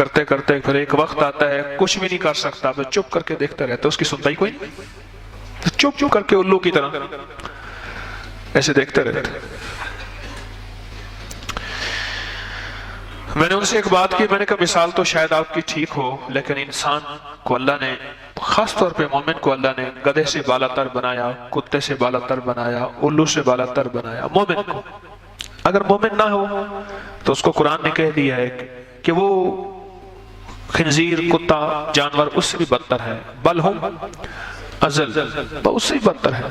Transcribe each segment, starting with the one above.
करते करते फिर एक वक्त आता है कुछ भी नहीं कर सकता, फिर चुप करके देखता रहता है, उसकी सुनता ही कोई नहीं, तो चुप चुप करके उल्लू की तरह ऐसे देखते रहते हैं। मैंने उनसे एक बात की, मैंने कहा मिसाल तो शायद आपकी ठीक हो, लेकिन इंसान को अल्लाह ने, खास तौर पे मोमिन को अल्लाह ने गधे से बालातर बनाया, कुत्ते से बालातर बनाया, उल्लू से बालातर बनाया। मोमिन को अगर मोमिन ना हो तो उसको कुरान ने कह दिया है कि वो खिंजीर, कुत्ता, जानवर उससे भी बदतर है, बल हुम अजल, उससे भी बदतर है।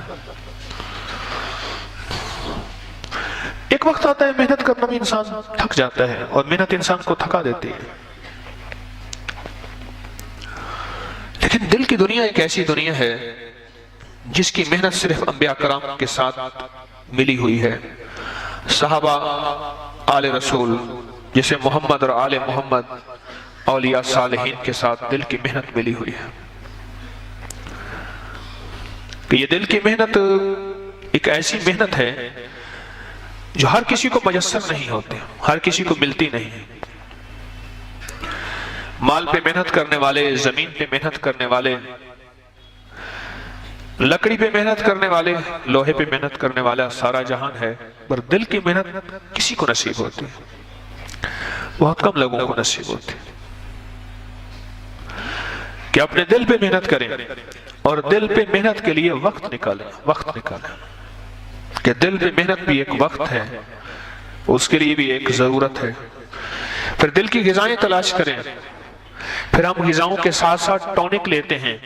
एक वक्त आता है मेहनत करना भी इंसान थक जाता है, और मेहनत इंसान को थका देती है। लेकिन दिल की दुनिया एक ऐसी दुनिया है जिसकी मेहनत सिर्फ अंबिया कराम के साथ मिली हुई है। सहाबा, आले रसूल, जिसे मोहम्मद और आले मोहम्मद, औलिया सालिहीन के साथ दिल की मेहनत मिली हुई है। कि ये दिल की मेहनत एक ऐसी मेहनत है जो हर किसी को मयस्सर नहीं होती, हर किसी को मिलती नहीं। माल पे मेहनत करने वाले, जमीन पे मेहनत करने वाले, लकड़ी पे मेहनत करने वाले, लोहे पे मेहनत करने वाला सारा जहान है, पर दिल की मेहनत किसी को नसीब होती है, बहुत कम लोगों को नसीब होती है। कि अपने दिल पे मेहनत करें और दिल पे मेहनत के लिए वक्त निकालें, वक्त निकालें। कि दिल पे मेहनत भी एक वक्त है, उसके लिए भी एक जरूरत है। फिर दिल की ग़िज़ाएं तलाश करें, फिर हम ग़िज़ाओं के साथ साथ टॉनिक लेते हैं,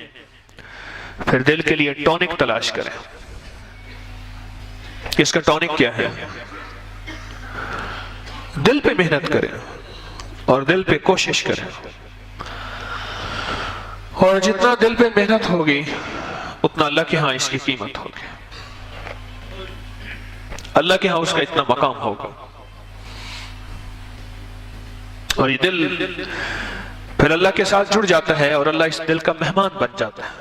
फिर दिल के लिए टॉनिक तलाश करें। इसका टॉनिक क्या है? दिल पे मेहनत करें और दिल पे कोशिश करें, और जितना दिल पे मेहनत होगी उतना अल्लाह के यहां इसकी कीमत होगी, अल्लाह के यहां उसका इतना मकाम होगा। और ये दिल फिर अल्लाह के साथ जुड़ जाता है और अल्लाह इस दिल का मेहमान बन जाता है।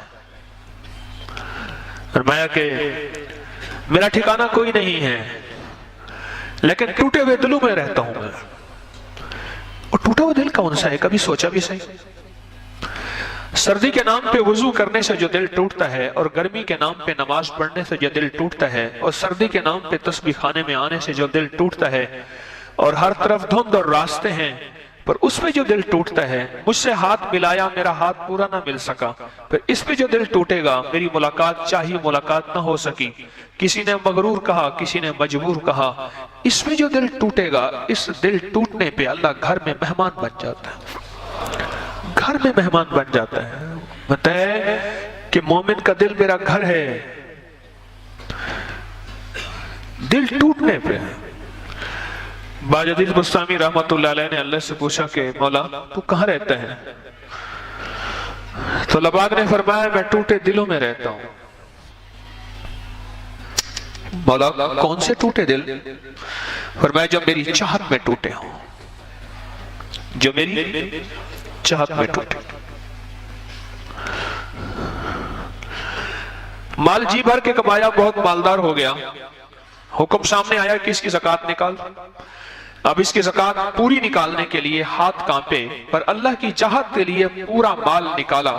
फरमाया कि मेरा ठिकाना कोई नहीं है, लेकिन टूटे हुए दिलों में रहता हूं मैं। और टूटा हुआ दिल कौन सा है, कभी सोचा भी सही? सर्दी के नाम पे वुजू करने से जो दिल टूटता है, और गर्मी के नाम पे नमाज पढ़ने से जो दिल टूटता है, और सर्दी के नाम पे तस्बीह खाने में आने से जो दिल टूटता है, और हर तरफ धुंध और रास्ते हैं, पर उसमें जो दिल टूटता है, मुझसे हाथ मिलाया मेरा हाथ पूरा ना मिल सका, फिर इस पे जो दिल टूटेगा, मेरी मुलाकात चाहिए मुलाकात ना हो सकी, किसी ने मगरूर कहा, किसी ने मजबूर कहा, इसमें जो दिल टूटेगा, इस दिल टूटने पे अल्लाह घर में मेहमान बन जाता है, घर में मेहमान बन जाता है। बताए कि मोमिन का दिल मेरा घर है। दिल टूटने पे बाजुद्दीन बुस्तामी रहमतुल्लाह अलैह ने अल्लाह से पूछा कि मौला तू कहाँ रहता है? तो लबाग ने फरमाया मैं टूटे दिलों में रहता हूं। मौला कौन से टूटे दिल? फरमाया जो मेरी चाहत में टूटे हो, जो मेरी चाहत में टूटे। माल जी भर के कमाया, बहुत मालदार हो गया, हुक्म सामने आया कि इसकी ज़कात निकाल। अब इसकी ज़कात पूरी निकालने के लिए हाथ कांपे, पर अल्लाह की चाहत के लिए पूरा माल निकाला।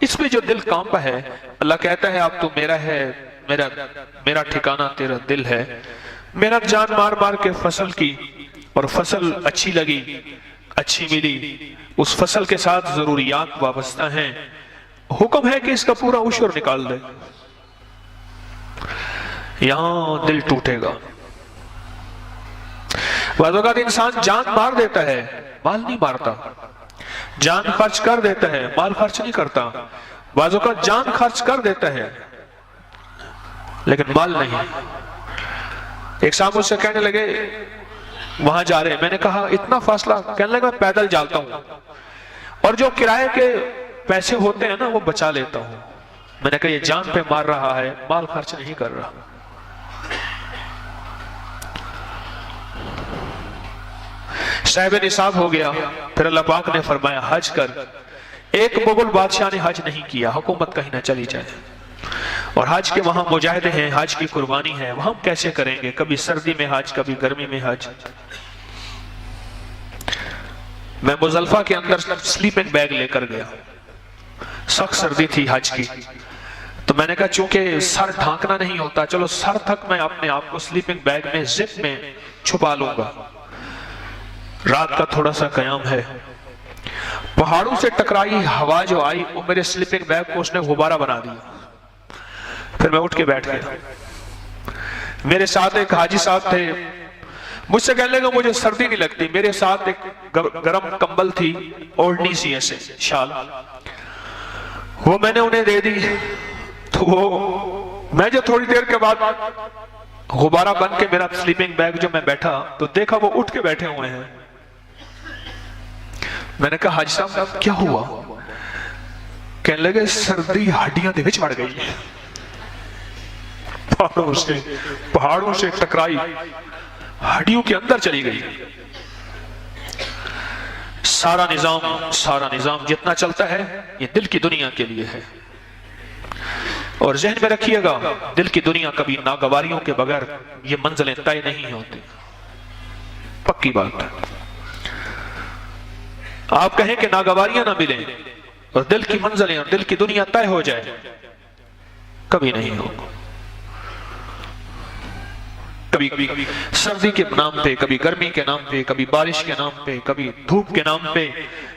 इसमें जो दिल कांपा है, अल्लाह कहता है अब तू मेरा है, मेरा ठिकाना तेरा दिल है। मेहनत जान मार मार के फसल की, और फसल अच्छी लगी, अच्छी मिली, उस फसल के साथ जरूरियात वाबस्ता हैं, हुक्म है कि इसका पूरा उशर निकाल दे। यहां दिल टूटेगा। बाज़ इंसान जान मार देता है, माल नहीं मारता, जान खर्च कर देता है, माल खर्च नहीं करता। बाज़ जान खर्च कर देता है लेकिन माल नहीं। एक साहब मुझसे कहने लगे वहां जा रहे हैं, मैंने कहा इतना फासला? कहने लगा मैं पैदल जाता हूं, और जो किराए के पैसे होते हैं ना वो बचा लेता हूं। मैंने कहा ये जान पे मार रहा है, माल खर्च नहीं कर रहा। साहिब निसाब हो गया, फिर अल्लाह पाक ने फरमाया हज कर। एक मुगल बादशाह ने हज नहीं किया, हुकूमत कहीं ना चली जाए, और हज के वहां मुजाहिदे हैं, हज की कुर्बानी है, वहां कैसे करेंगे? कभी सर्दी में हज, कभी गर्मी में हज। मैं मुजल्फा के अंदर स्लीपिंग बैग लेकर गया। सख्त सर्दी थी हज की, तो मैंने कहा चूंकि सर ढांकना नहीं होता, चलो सर तक मैं अपने आप को स्लीपिंग बैग में जिप में छुपा लूंगा। रात का थोड़ा सा कयाम है, पहाड़ों से टकराई हवा जो आई वो मेरे स्लीपिंग बैग को उसने गुब्बारा बना दिया। फिर मैं उठ के बैठ गया। मेरे साथ एक हाजी साहब थे, मुझसे कहने लगा मुझे सर्दी नहीं लगती। मेरे साथ एक गरम कंबल थी, ओढ़नी सी ऐसे शाल, वो मैंने उन्हें दे दी। तो वो मैं जो थोड़ी देर के बाद गुब्बारा बन के मेरा स्लीपिंग बैग जो मैं बैठा तो देखा वो उठ के बैठे हुए हैं। मैंने कहा हाजी साहब क्या हुआ? कहने लगे सर्दी हड्डियां दे विच बढ़ गई, पहाड़ों से टकराई हड्डियों के अंदर चली गई। सारा निजाम जितना चलता है ये दिल की दुनिया के लिए है। और जहन में रखिएगा, दिल की दुनिया कभी नागवारियों के बगैर ये मंजिलें तय नहीं होती, पक्की बात है। आप कहें कि नागवारियां ना मिलें और दिल की मंजिलें और दिल की दुनिया तय हो जाए, कभी नहीं होगा। कभी सर्दी के नाम पे, कभी गर्मी के नाम पे, कभी बारिश के नाम पे, कभी धूप के नाम पे,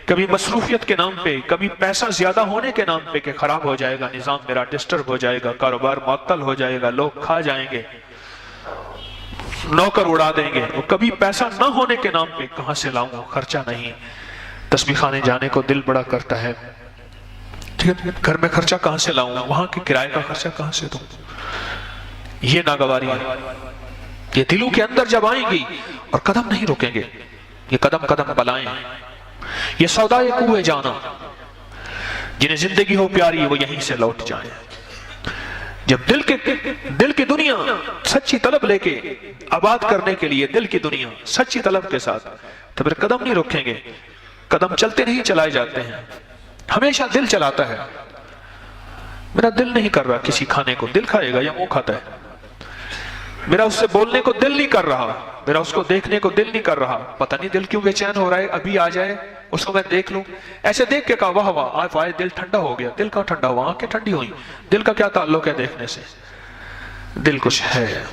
कभी मसरूफियत के नाम पे, कभी पैसा ज्यादा होने के नाम पे कि खराब हो जाएगा, निजाम मेरा डिस्टर्ब हो जाएगा, कारोबार मुअत्तल हो जाएगा, लोग खा जाएंगे, नौकर उड़ा देंगे। और कभी पैसा ना होने के नाम पे कहां से लाऊंगा, खर्चा नहीं, तस्बीह खाने जाने को दिल बड़ा करता है, ठीक है, घर में खर्चा कहां से लाऊंगा, वहां के किराए का खर्चा कहां से दूं। ये नागवारी है, ये दिलों के अंदर जब आएंगी और कदम नहीं रुकेंगे, ये कदम कदम बलाएं, ये सौदाए कुए जाना, जिन्हें जिंदगी हो प्यारी वो यहीं से लौट जाएं। जब दिल की दुनिया सच्ची तलब लेके आबाद करने के लिए, दिल की दुनिया सच्ची तलब के साथ, तो फिर कदम नहीं रुकेंगे, कदम चलते नहीं चलाए जाते हैं। हमेशा दिल चलाता है। मेरा दिल नहीं कर रहा किसी खाने को, दिल खाएगा या मुंह खाता है। मेरा उससे बोलने को दिल नहीं कर रहा, मेरा उसको देखने को दिल नहीं कर रहा, पता नहीं दिल क्यों बेचैन हो रहा है, अभी आ जाए उसको मैं देख लूं। ऐसे देख के कहा वाह वाह, आज आए दिल ठंडा हो गया। दिल का ठंडा हुआ, आंखें ठंडी हुई, दिल का क्या ताल्लुक है देखने से। दिल कुछ है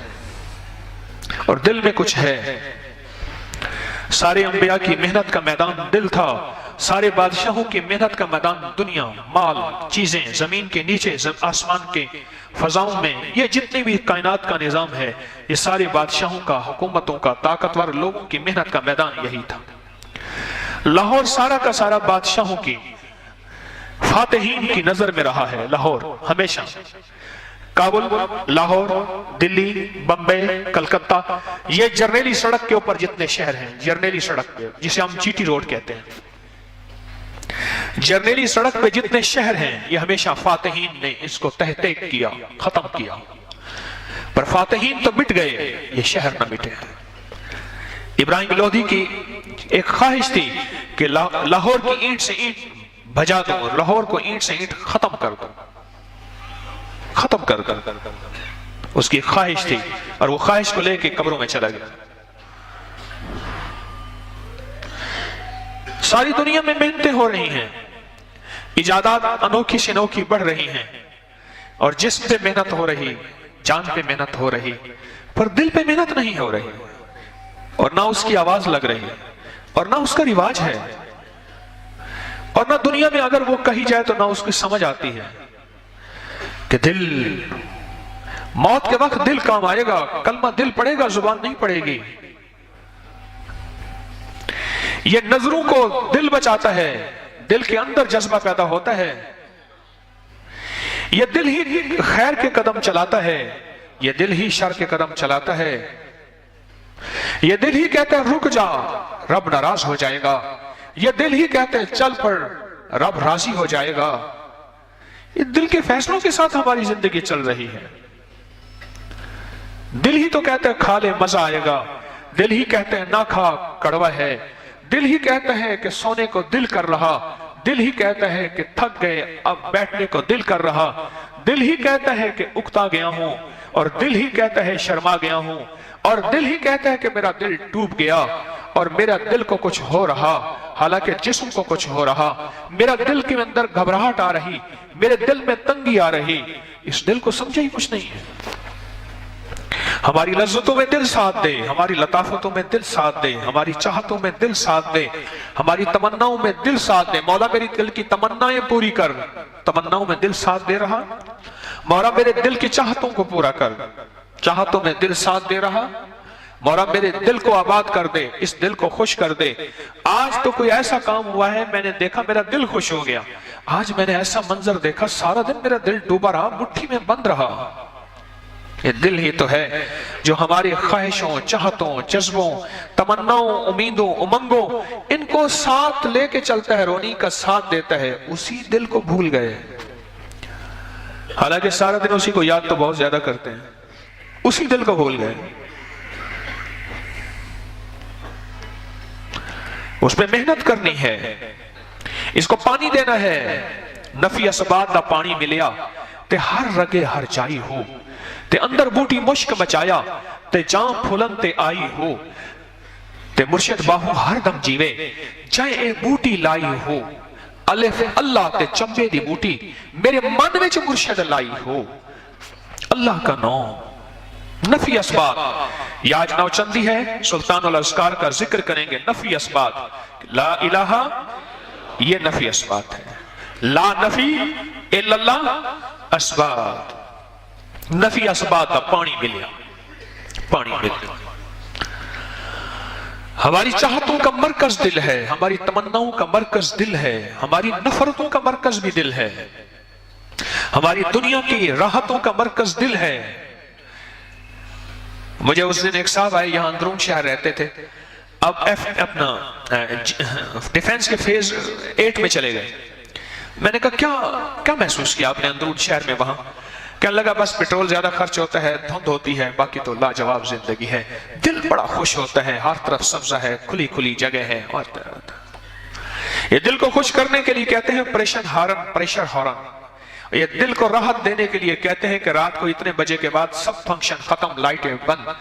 और दिल में कुछ है। सारे अंबिया की मेहनत का मैदान दिल था, सारे बादशाहों की मेहनत का मैदान दुनिया, माल, चीजें, जमीन के नीचे, आसमान के फजाओं में, ये जितने भी कायनात का निजाम है, ये सारे बादशाहों का, हुकूमतों का, ताकतवर लोगों की मेहनत का मैदान यही था। लाहौर सारा का सारा बादशाहों की, फातिहीन की नजर में रहा है। लाहौर हमेशा, काबुल, लाहौर, दिल्ली, बंबई, कलकत्ता, ये जरनैली सड़क के ऊपर जितने शहर हैं, जरनैली सड़क पे, जिसे हम जीटी रोड कहते हैं, जरनैली सड़क पे जितने शहर हैं, ये हमेशा फातिहीन ने इसको तहतीक किया, खत्म किया। पर फातिहीन तो मिट गए, ये शहर न मिटे। इब्राहिम लोधी की एक ख्वाहिश थी कि लाहौर की ईंट से ईंट भजा दो, लाहौर को ईंट से ईंट खत्म कर दो, खत्म कर दो, उसकी ख्वाहिश थी। और वो ख्वाहिश को लेके कब्रों में चला गया। सारी दुनिया में मेहनतें हो रही हैं, इजादात अनोखी से अनोखी बढ़ रही हैं, और जिस्म पे मेहनत हो रही, जान पे मेहनत हो रही, पर दिल पे मेहनत नहीं हो रही, और ना उसकी आवाज लग रही, और ना उसका रिवाज है, और ना दुनिया में अगर वो कही जाए तो ना उसकी समझ आती है कि दिल, मौत के वक्त दिल काम आएगा, कलमा दिल पड़ेगा, जुबान नहीं पड़ेगी। ये नजरों को दिल बचाता है, दिल के अंदर जज्बा पैदा होता है, ये दिल ही खैर के कदम चलाता है, ये दिल ही शर के कदम चलाता है, ये दिल ही कहता है रुक जा, रब नाराज हो जाएगा, ये दिल ही कहते हैं चल पड़, रब राजी हो जाएगा। ये दिल के फैसलों के साथ हमारी जिंदगी चल रही है। दिल ही तो कहते हैं खा ले मजा आएगा, दिल ही कहते हैं ना खा कड़वा है, दिल ही कहता है कि सोने को दिल कर रहा, दिल ही कहता है कि थक गए अब बैठने को दिल कर रहा, दिल ही कहता है कि उकता गया हूं, और दिल ही कहता है शर्मा गया हूं, और दिल ही कहता है कि मेरा दिल डूब गया और मेरा दिल को कुछ हो रहा, हालांकि जिस्म को कुछ हो रहा, मेरा दिल के अंदर घबराहट आ रही, मेरे दिल में तंगी आ रही, इस दिल को समझा ही कुछ नहीं है। हमारी लज्जतों में दिल साथ दे, हमारी लताफतों में दिल साथ दे, हमारी चाहतों में दिल साथ दे, हमारी तमन्नाओं में दिल साथ दे। मौला मेरी दिल की तमन्नाएं पूरी कर, तमन्नाओं में दिल साथ दे रहा। मौला मेरे दिल की चाहतों को पूरा कर, चाहतों में दिल साथ दे रहा। मौला मेरे दिल को आबाद कर दे, इस दिल को खुश कर दे। आज तो कोई ऐसा काम हुआ है, मैंने देखा मेरा दिल खुश हो गया। आज मैंने ऐसा मंजर देखा, सारा दिन मेरा दिल डूबा रहा, मुट्ठी में बंद रहा। ये दिल ही तो है जो हमारी ख्वाहिशों, चाहतों, जज्बों, तमन्नाओं, उम्मीदों, उमंगों, इनको साथ लेके चलता है, रोनी का साथ देता है। उसी दिल को भूल गए। हालांकि सारा दिन उसी को याद तो बहुत ज्यादा करते हैं, उसी दिल को भूल गए। उसमें मेहनत करनी है, इसको पानी देना है। नफी असबात दा पानी मिलिया ते हर रगे हर जाई हो, ते अंदर बूटी मुश्क मचाया ते जां फुलन ते आई हो, ते मुर्शिद बाहू हर दम जीवे चाहे ए बूटी लाई हो। अलिफ अल्लाह ते चंबे दी बूटी मेरे मन विच मुर्शिद लाई हो। अल्लाह का नाम नफी असबात। याज नौचंदी है, सुल्तान अल अस्कार का जिक्र करेंगे। नफी असबात, ला इलाहा, ये नफी असबात है। ला नफी इल्लल्लाह असबात। नफी असबात का पानी मिलिया, पानी मिलिया। हमारी चाहतों का मरकज दिल है, हमारी तमन्नाओं का मरकज दिल है, हमारी नफरतों का मरकज भी दिल है, हमारी दुनिया की राहतों का मरकज दिल है। मुझे उस दिन एक साहब आए, यहां अंदरून शहर रहते थे, अब अपना डिफेंस के फेज 8 में चले गए। मैंने कहा क्या क्या महसूस किया आपने अंदरून शहर में? वहां कहने लगा बस पेट्रोल ज्यादा खर्च होता है, धुंध होती है, बाकी तो लाजवाब जिंदगी है। दिल बड़ा खुश होता है, हर तरफ सब्जा है, खुली खुली जगह है। और ये दिल को खुश करने के लिए कहते हैं प्रेशर हॉर्न, प्रेशर हॉर्न। ये दिल को राहत देने के लिए कहते हैं कि रात को इतने बजे के बाद सब फंक्शन खत्म, लाइटें बंद।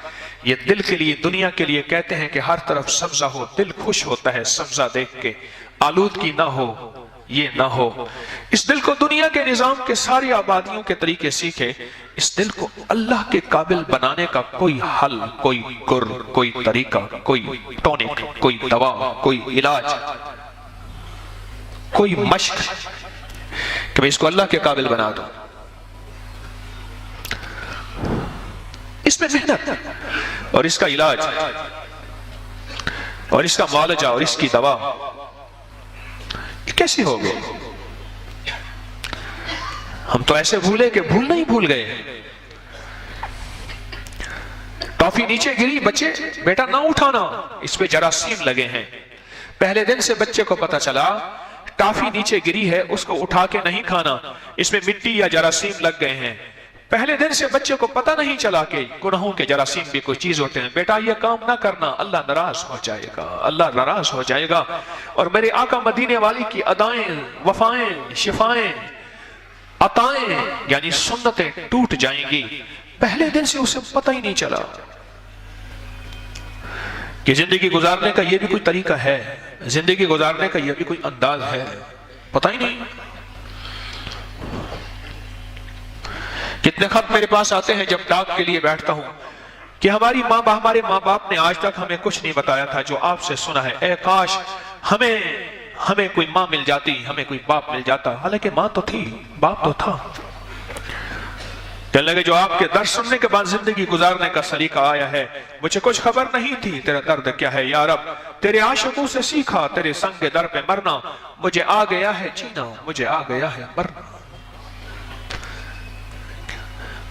ये दिल के लिए, दुनिया के लिए कहते हैं कि हर तरफ सब्जा हो, दिल खुश होता है सब्जा देख के। आलूदगी ना हो, ये ना हो। इस दिल को दुनिया के निजाम के सारी आबादियों के तरीके सीखे। इस दिल को अल्लाह के काबिल बनाने का कोई हल, कोई गुर, कोई तरीका, कोई टॉनिक, कोई दवा, कोई इलाज, कोई मश्क कि मैं इसको अल्लाह के काबिल बना दूं। इसमें मेहनत और इसका इलाज और इसका मुआलजा और इसकी दवा कैसे हो गए? हम तो ऐसे भूले कि भूलना ही भूल गए। टॉफी नीचे गिरी, बच्चे बेटा ना उठाना, इस पे जरासीम लगे हैं। पहले दिन से बच्चे को पता चला टॉफी नीचे गिरी है, उसको उठा के नहीं खाना, इसमें मिट्टी या जरासीम लग गए हैं। पहले दिन से बच्चे को पता नहीं चला कि गुनाहों के जरासीम भी कोई चीज होते हैं। बेटा ये काम ना करना, अल्लाह नाराज हो जाएगा, अल्लाह नाराज हो जाएगा। और मेरे आका मदीने वाली की अदाएं, वफाएं, शिफाएं, अताएं यानी सुन्नतें टूट जाएंगी। पहले दिन से उसे पता ही नहीं चला कि जिंदगी गुजारने का यह भी कोई तरीका है, जिंदगी गुजारने का यह भी कोई अंदाज है, पता ही नहीं। कितने खत मेरे पास आते हैं जब डाक के लिए बैठता हूं कि हमारे माँ बाप ने आज तक हमें कुछ नहीं बताया था जो आपसे सुना है। ए काश हमें कोई माँ मिल जाती, हमें कोई बाप मिल जाता। हालांकि माँ तो थी, बाप तो था। कहने लगे जो आपके दर्द सुनने के बाद जिंदगी गुजारने का सलीका आया है, मुझे कुछ खबर नहीं थी तेरा दर्द क्या है या रब, तेरे आशिकों से सीखा तेरे संग दर पे मरना, मुझे आ गया है जीना, मुझे आ गया है मरना।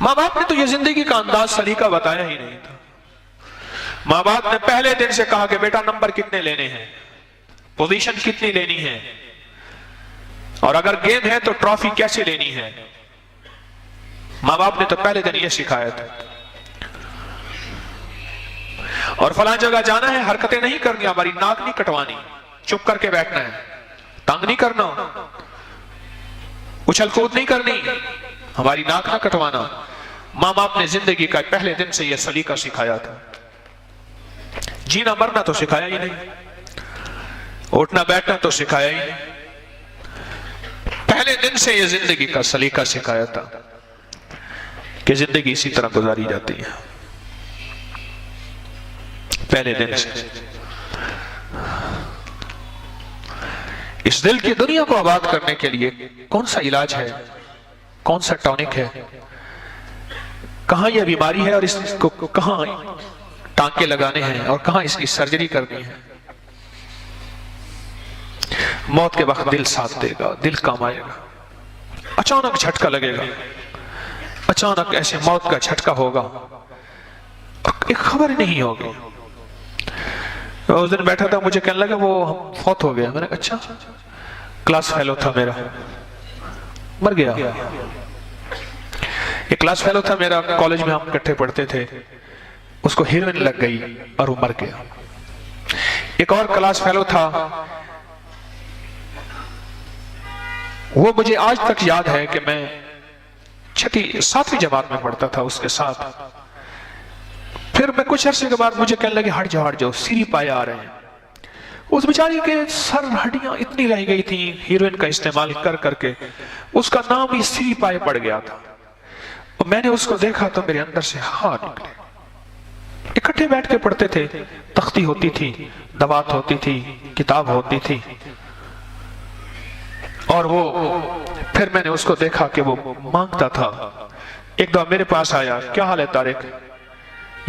माँ बाप ने तो ये जिंदगी का अंदाज सलीका बताया ही नहीं था। माँ बाप ने पहले दिन से कहा कि बेटा नंबर कितने लेने हैं, पोजीशन कितनी लेनी है, और अगर गेम है तो ट्रॉफी कैसे लेनी है। माँ बाप ने तो पहले दिन ये सिखाया था। और फलां जगह जाना है, हरकतें नहीं करनी, हमारी नाक नहीं कटवानी, चुप करके बैठना है, तंग नहीं करना, उछल कूद नहीं करनी, हमारी नाक ना कटवाना। माँ बाप ने जिंदगी का पहले दिन से यह सलीका सिखाया था। जीना मरना तो सिखाया ही नहीं। उठना बैठना तो सिखाया ही नहीं। पहले दिन से ये जिंदगी का सलीका सिखाया था कि जिंदगी इसी तरह गुजारी जाती है। पहले दिन से इस दिल की दुनिया को आबाद करने के लिए कौन सा इलाज है, कौन सा टॉनिक है, कहां यह बीमारी है और इसको कहां टांके लगाने हैं और कहां इसकी सर्जरी करनी है। मौत के वक्त दिल साथ देगा, दिल काम आएगा। अचानक झटका लगेगा, अचानक ऐसे मौत का झटका होगा, एक खबर नहीं होगी। उस दिन बैठा था, मुझे कहने लगा वो फौत हो गया। मैंने कहा अच्छा, क्लास फेलो था मेरा, मर गया। एक क्लास फेलो था मेरा, कॉलेज में हम इकट्ठे पढ़ते थे, उसको हीरोइन लग गई और वो मर गया। एक और क्लास फेलो था, वो मुझे आज तक याद है कि मैं 7वीं जमात में पढ़ता था उसके साथ। फिर मैं कुछ अरसे के बाद मुझे कहने लगे हट जाओ, सीरी पाए आ रहे हैं। उस बेचारी के सर हड्डियां इतनी रह गई थी हीरोइन का इस्तेमाल कर करके, उसका नाम ही सीरी पाए पड़ गया था। और मैंने उसको देखा तो मेरे अंदर से हार निकले। इकट्ठे बैठ के पढ़ते थे, तख्ती होती थी, दवात होती थी, किताब होती थी। और वो फिर मैंने उसको देखा कि वो मांगता था। एक दफा मेरे पास आया, क्या हाल है तारिक,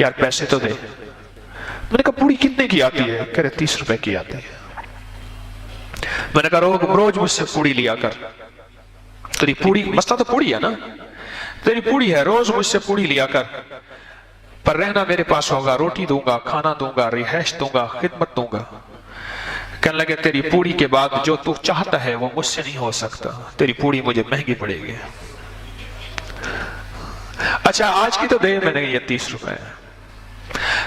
यार पैसे तो दे। मैंने कहा पूड़ी कितने की आती है? कह रहे 30 रुपए की आती है। मैंने कहा रोज मुझसे पूड़ी लिया कर, तेरी पूड़ी, मसला तो पूड़ी है ना, तेरी पूड़ी है, रोज मुझसे पूड़ी लिया कर, पर रहना मेरे पास होगा, रोटी दूंगा, खाना दूंगा, रिहाइश दूंगा, खिदमत दूंगा। कहने लगे तेरी पूड़ी के बाद जो तू चाहता है वो मुझसे नहीं हो सकता, तेरी पूड़ी मुझे महंगी पड़ेगी। अच्छा आज की तो दे। मैंने कहा ये 30 रुपए है।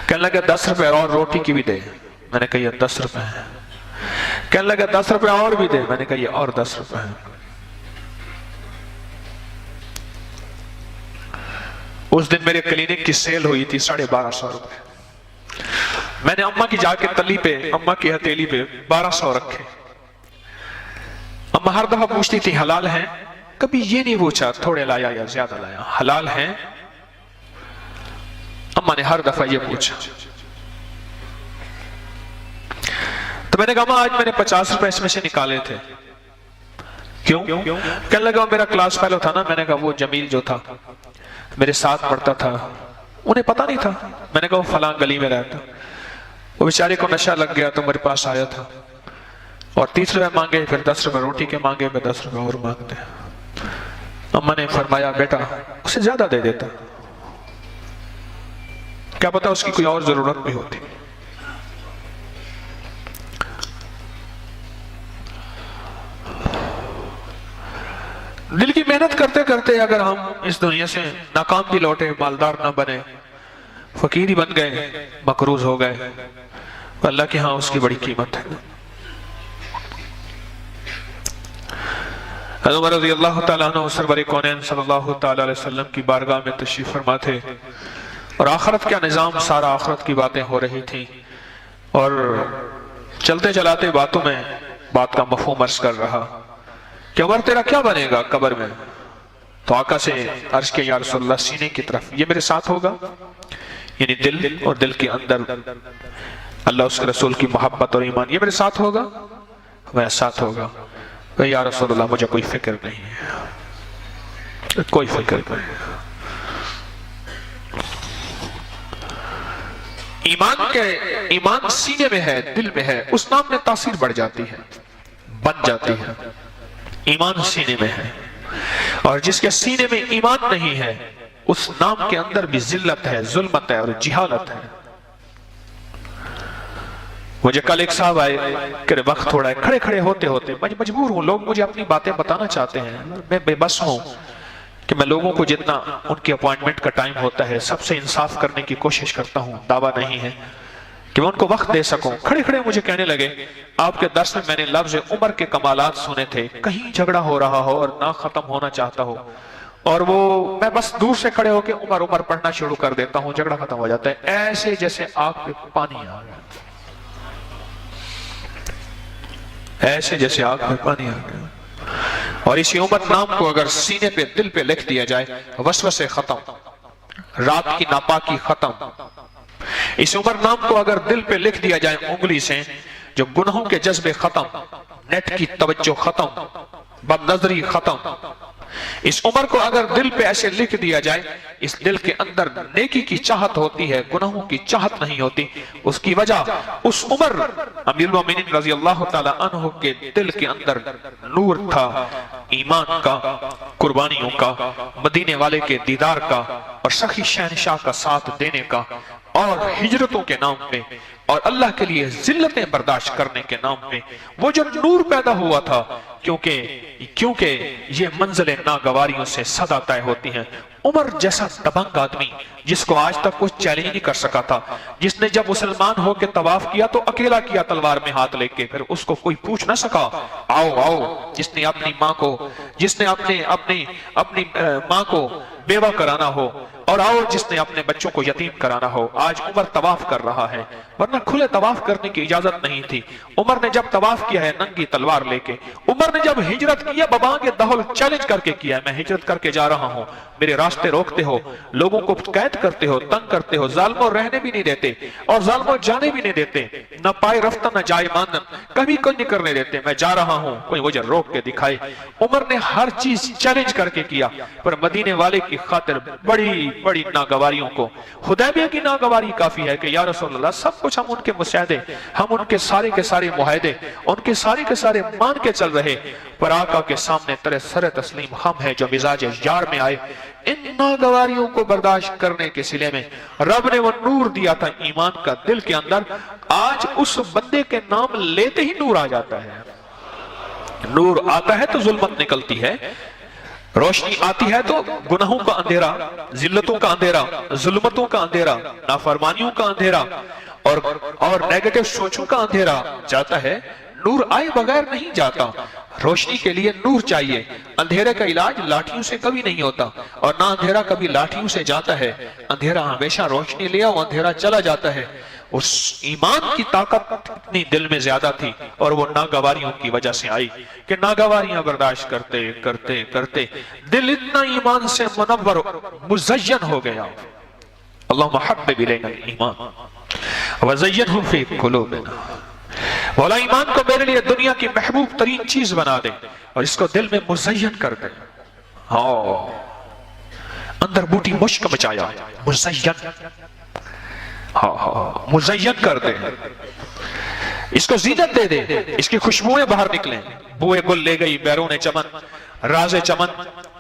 कहने लगे 10 रुपए और रोटी की भी दे। मैंने कहा ये 10 रुपए है। कहने लगे 10 रुपए और भी दे। मैंने कहा ये और 10 रुपए है। उस दिन मेरे क्लिनिक की सेल हुई थी 1250 रुपए। मैंने अम्मा की जाके तली पे, अम्मा की हथेली पे 1200 रखे। अम्मा हर दफा पूछती थी हलाल है, कभी ये नहीं पूछा थोड़े लाया या ज्यादा लाया, हलाल है। अम्मा ने हर दफा ये पूछा। तो मैंने कहा अम्मा आज मैंने 50 रुपए इसमें से निकाले थे। क्यों? कहने लगा मेरा क्लास फेलो था ना। मैंने कहा वो जमील जो था मेरे साथ पढ़ता था, उन्हें पता नहीं था। मैंने कहा वो फलां गली में रहता, वो बेचारे को नशा लग गया तो मेरे पास आया था और 30 रुपए मांगे, फिर 10 रुपए रोटी के मांगे, मैं 10 रुपए और मांगते। अम्मा ने फरमाया बेटा उसे ज्यादा दे देता, क्या पता उसकी कोई और जरूरत भी होती। दिल की मेहनत करते करते अगर हम इस दुनिया से नाकाम भी लौटे, मालदार ना बने, फकीर ही बन गए, मकरूज हो गए, तो अल्लाह के यहां उसकी बड़ी कीमत है। हज़रत उमर रज़ियल्लाहु ताला अन्हु सरवर कौनैन सल्लल्लाहु ताला अलैहि वसल्लम की बारगाह में तशरीफ फरमा थे और आखिरत का निजाम, सारा आखिरत की बातें हो रही थी और चलते चलाते बातों में बात का मफहूम अर्ज कर रहा कि उमर तेरा क्या बनेगा कब्र में? तो आका से अर्ज के या रसूलल्लाह सीने की तरफ, ये मेरे साथ होगा, यानी दिल और दिल के अंदर अल्लाह उसके रसूल की मोहब्बत और ईमान, ये मेरे साथ होगा, मेरे साथ होगा। या रसूलल्लाह मुझे कोई फिक्र नहीं है, कोई फिक्र नहीं। ईमान सीने में है, दिल में है, उस नाम में तासीर बढ़ जाती है, बन जाती है। ईमान सीने में है और जिसके सीने में ईमान नहीं है उस नाम के अंदर भी जिल्लत है, जुल्मत है और जिहालत है। मुझे कल एक साहब आए कि वक्त थोड़ा है, खड़े खड़े होते होते मजबूर हूं, लोग मुझे अपनी बातें बताना चाहते हैं, मैं बेबस हूं कि मैं लोगों को जितना उनकी अपॉइंटमेंट का टाइम होता है सबसे इंसाफ करने की कोशिश करता हूं। दावा नहीं है कि मैं उनको वक्त दे सकूं। खड़े खड़े मुझे कहने लगे आपके दर्स में मैंने लफ्ज उमर के कमालात सुने थे, कहीं झगड़ा हो रहा हो और ना खत्म होना चाहता हो और वो मैं बस दूर से खड़े होकर उमर उमर पढ़ना शुरू कर देता हूं, झगड़ा खत्म हो जाता है, ऐसे जैसे आग पे पानी आ गया। ऐसे जैसे आग में पानी आ गया। और इसी उमर नाम को अगर सीने पे दिल पे लिख दिया जाए, वसवसे खत्म, रात की नापाकी खत्म। इस उमर नाम को अगर दिल पे लिख दिया जाए उंगली से, जो गुनाहों के जज्बे खत्म, नेट की तवज्जो खत्म, बदनजरी खत्म। इस उम्र को अगर दिल पे ऐसे लिख दिया जाए, इस दिल के अंदर नेकी की चाहत होती है, गुनाहों की चाहत नहीं होती। उसकी वजह उस उमर अमीरुल मोमिनीन रजी अल्लाह ताला अन्हु के दिल के अंदर नूर था, ईमान का, कुर्बानियों का, मदीने वाले के दीदार का और सखी शहनशाह का साथ देने का और हिजरतों के नाम पे और अल्लाह के लिए जिल्लतें बर्दाश्त करने के नाम पे वो जो नूर पैदा हुआ था। क्योंकि ये मंजिलें नागवारियों से सदा तय होती हैं। उमर जैसा दबंग आदमी जिसको आज तक कोई चैलेंज नहीं कर सका था, जिसने जब मुसलमान होकर तवाफ किया तो अकेला किया तलवार में हाथ लेके, फिर उसको कोई पूछ ना सका आओ आओ, जिसने अपनी माँ को, जिसने अपनी माँ को बेवा कराना हो, और आओ जिसने अपने बच्चों को यतीम कराना हो। आज उमर तवाफ कर रहा है, वरना खुले तवाफ करने की इजाजत नहीं थी। उमर ने जब तवाफ किया है नंगी तलवार लेके, उमर ने जब हिजरत किया बबांगे दहल चैलेंज करके किया है, मैं हिजरत करके जा रहा हूं, मेरे रास्ते रोकते हो, लोगों को कैद करते हो, तंग करते हो, जालिमों रहने भी नहीं देते और जालिमों जाने भी नहीं देते, न पाए रफ्ता न जाए मानन, कभी कोई नहीं करने देते, मैं जा रहा हूं, कोई मुझे रोक के दिखाए। उमर ने हर चीज चैलेंज करके किया, पर मदीने वाले की खातिर बड़ी बड़ी नागवारियों को, हुदैबिया की नागवारी काफी है कि या रसूलल्लाह सब कुछ हम उनके मुसाहदे, हम उनके सारे के सारे मुआहदे, उनके सारे के सारे मान के चल रहे, पर आका के सामने तेरे सर तस्लीम हम है जो मिजाज यार में आए। इन नागवारियों को बर्दाश्त करने के सिले में रब ने वो नूर दिया था ईमान का दिल के अंदर। आज उस बंदे के नाम लेते ही नूर आ जाता है। नूर आता है तो जुल्मत निकलती है, रोशनी आती है तो गुनाहों का अंधेरा, जिल्लतों का अंधेरा, जुल्मतों का अंधेरा, नाफरमानियों का अंधेरा और नेगेटिव सोचों का अंधेरा जाता है। नूर आए बगैर नहीं जाता, रोशनी के लिए नूर चाहिए। अंधेरे का इलाज लाठियों से कभी नहीं होता और ना अंधेरा कभी लाठियों से जाता है। अंधेरा हमेशा रोशनी ले आओ, अंधेरा चला जाता है। उस ईमान की ताकत इतनी दिल में ज्यादा थी और वो नागवारियों की वजह से आई कि नागवारियां बर्दाश्त करते करते करते दिल इतना ईमान से मुनव्वर मुज़य्यन हो गया। अल्लाहुम्मा हब्बिब इलैना ईमान वज़य्यिनहु फी कुलूबिना। मौला ईमान को मेरे लिए दुनिया की महबूब तरीन चीज बना दे और इसको दिल में मुज़य्यन कर दे। हाँ, अंदर बूटी मुश्क मचाया, मुज़य्यन, हाँ मुज़य्यन कर दे, इसको ज़ीनत दे दे, इसकी खुशबुएं बाहर निकलें। बुए गुल ले गई बैरूने चमन, राजे चमन,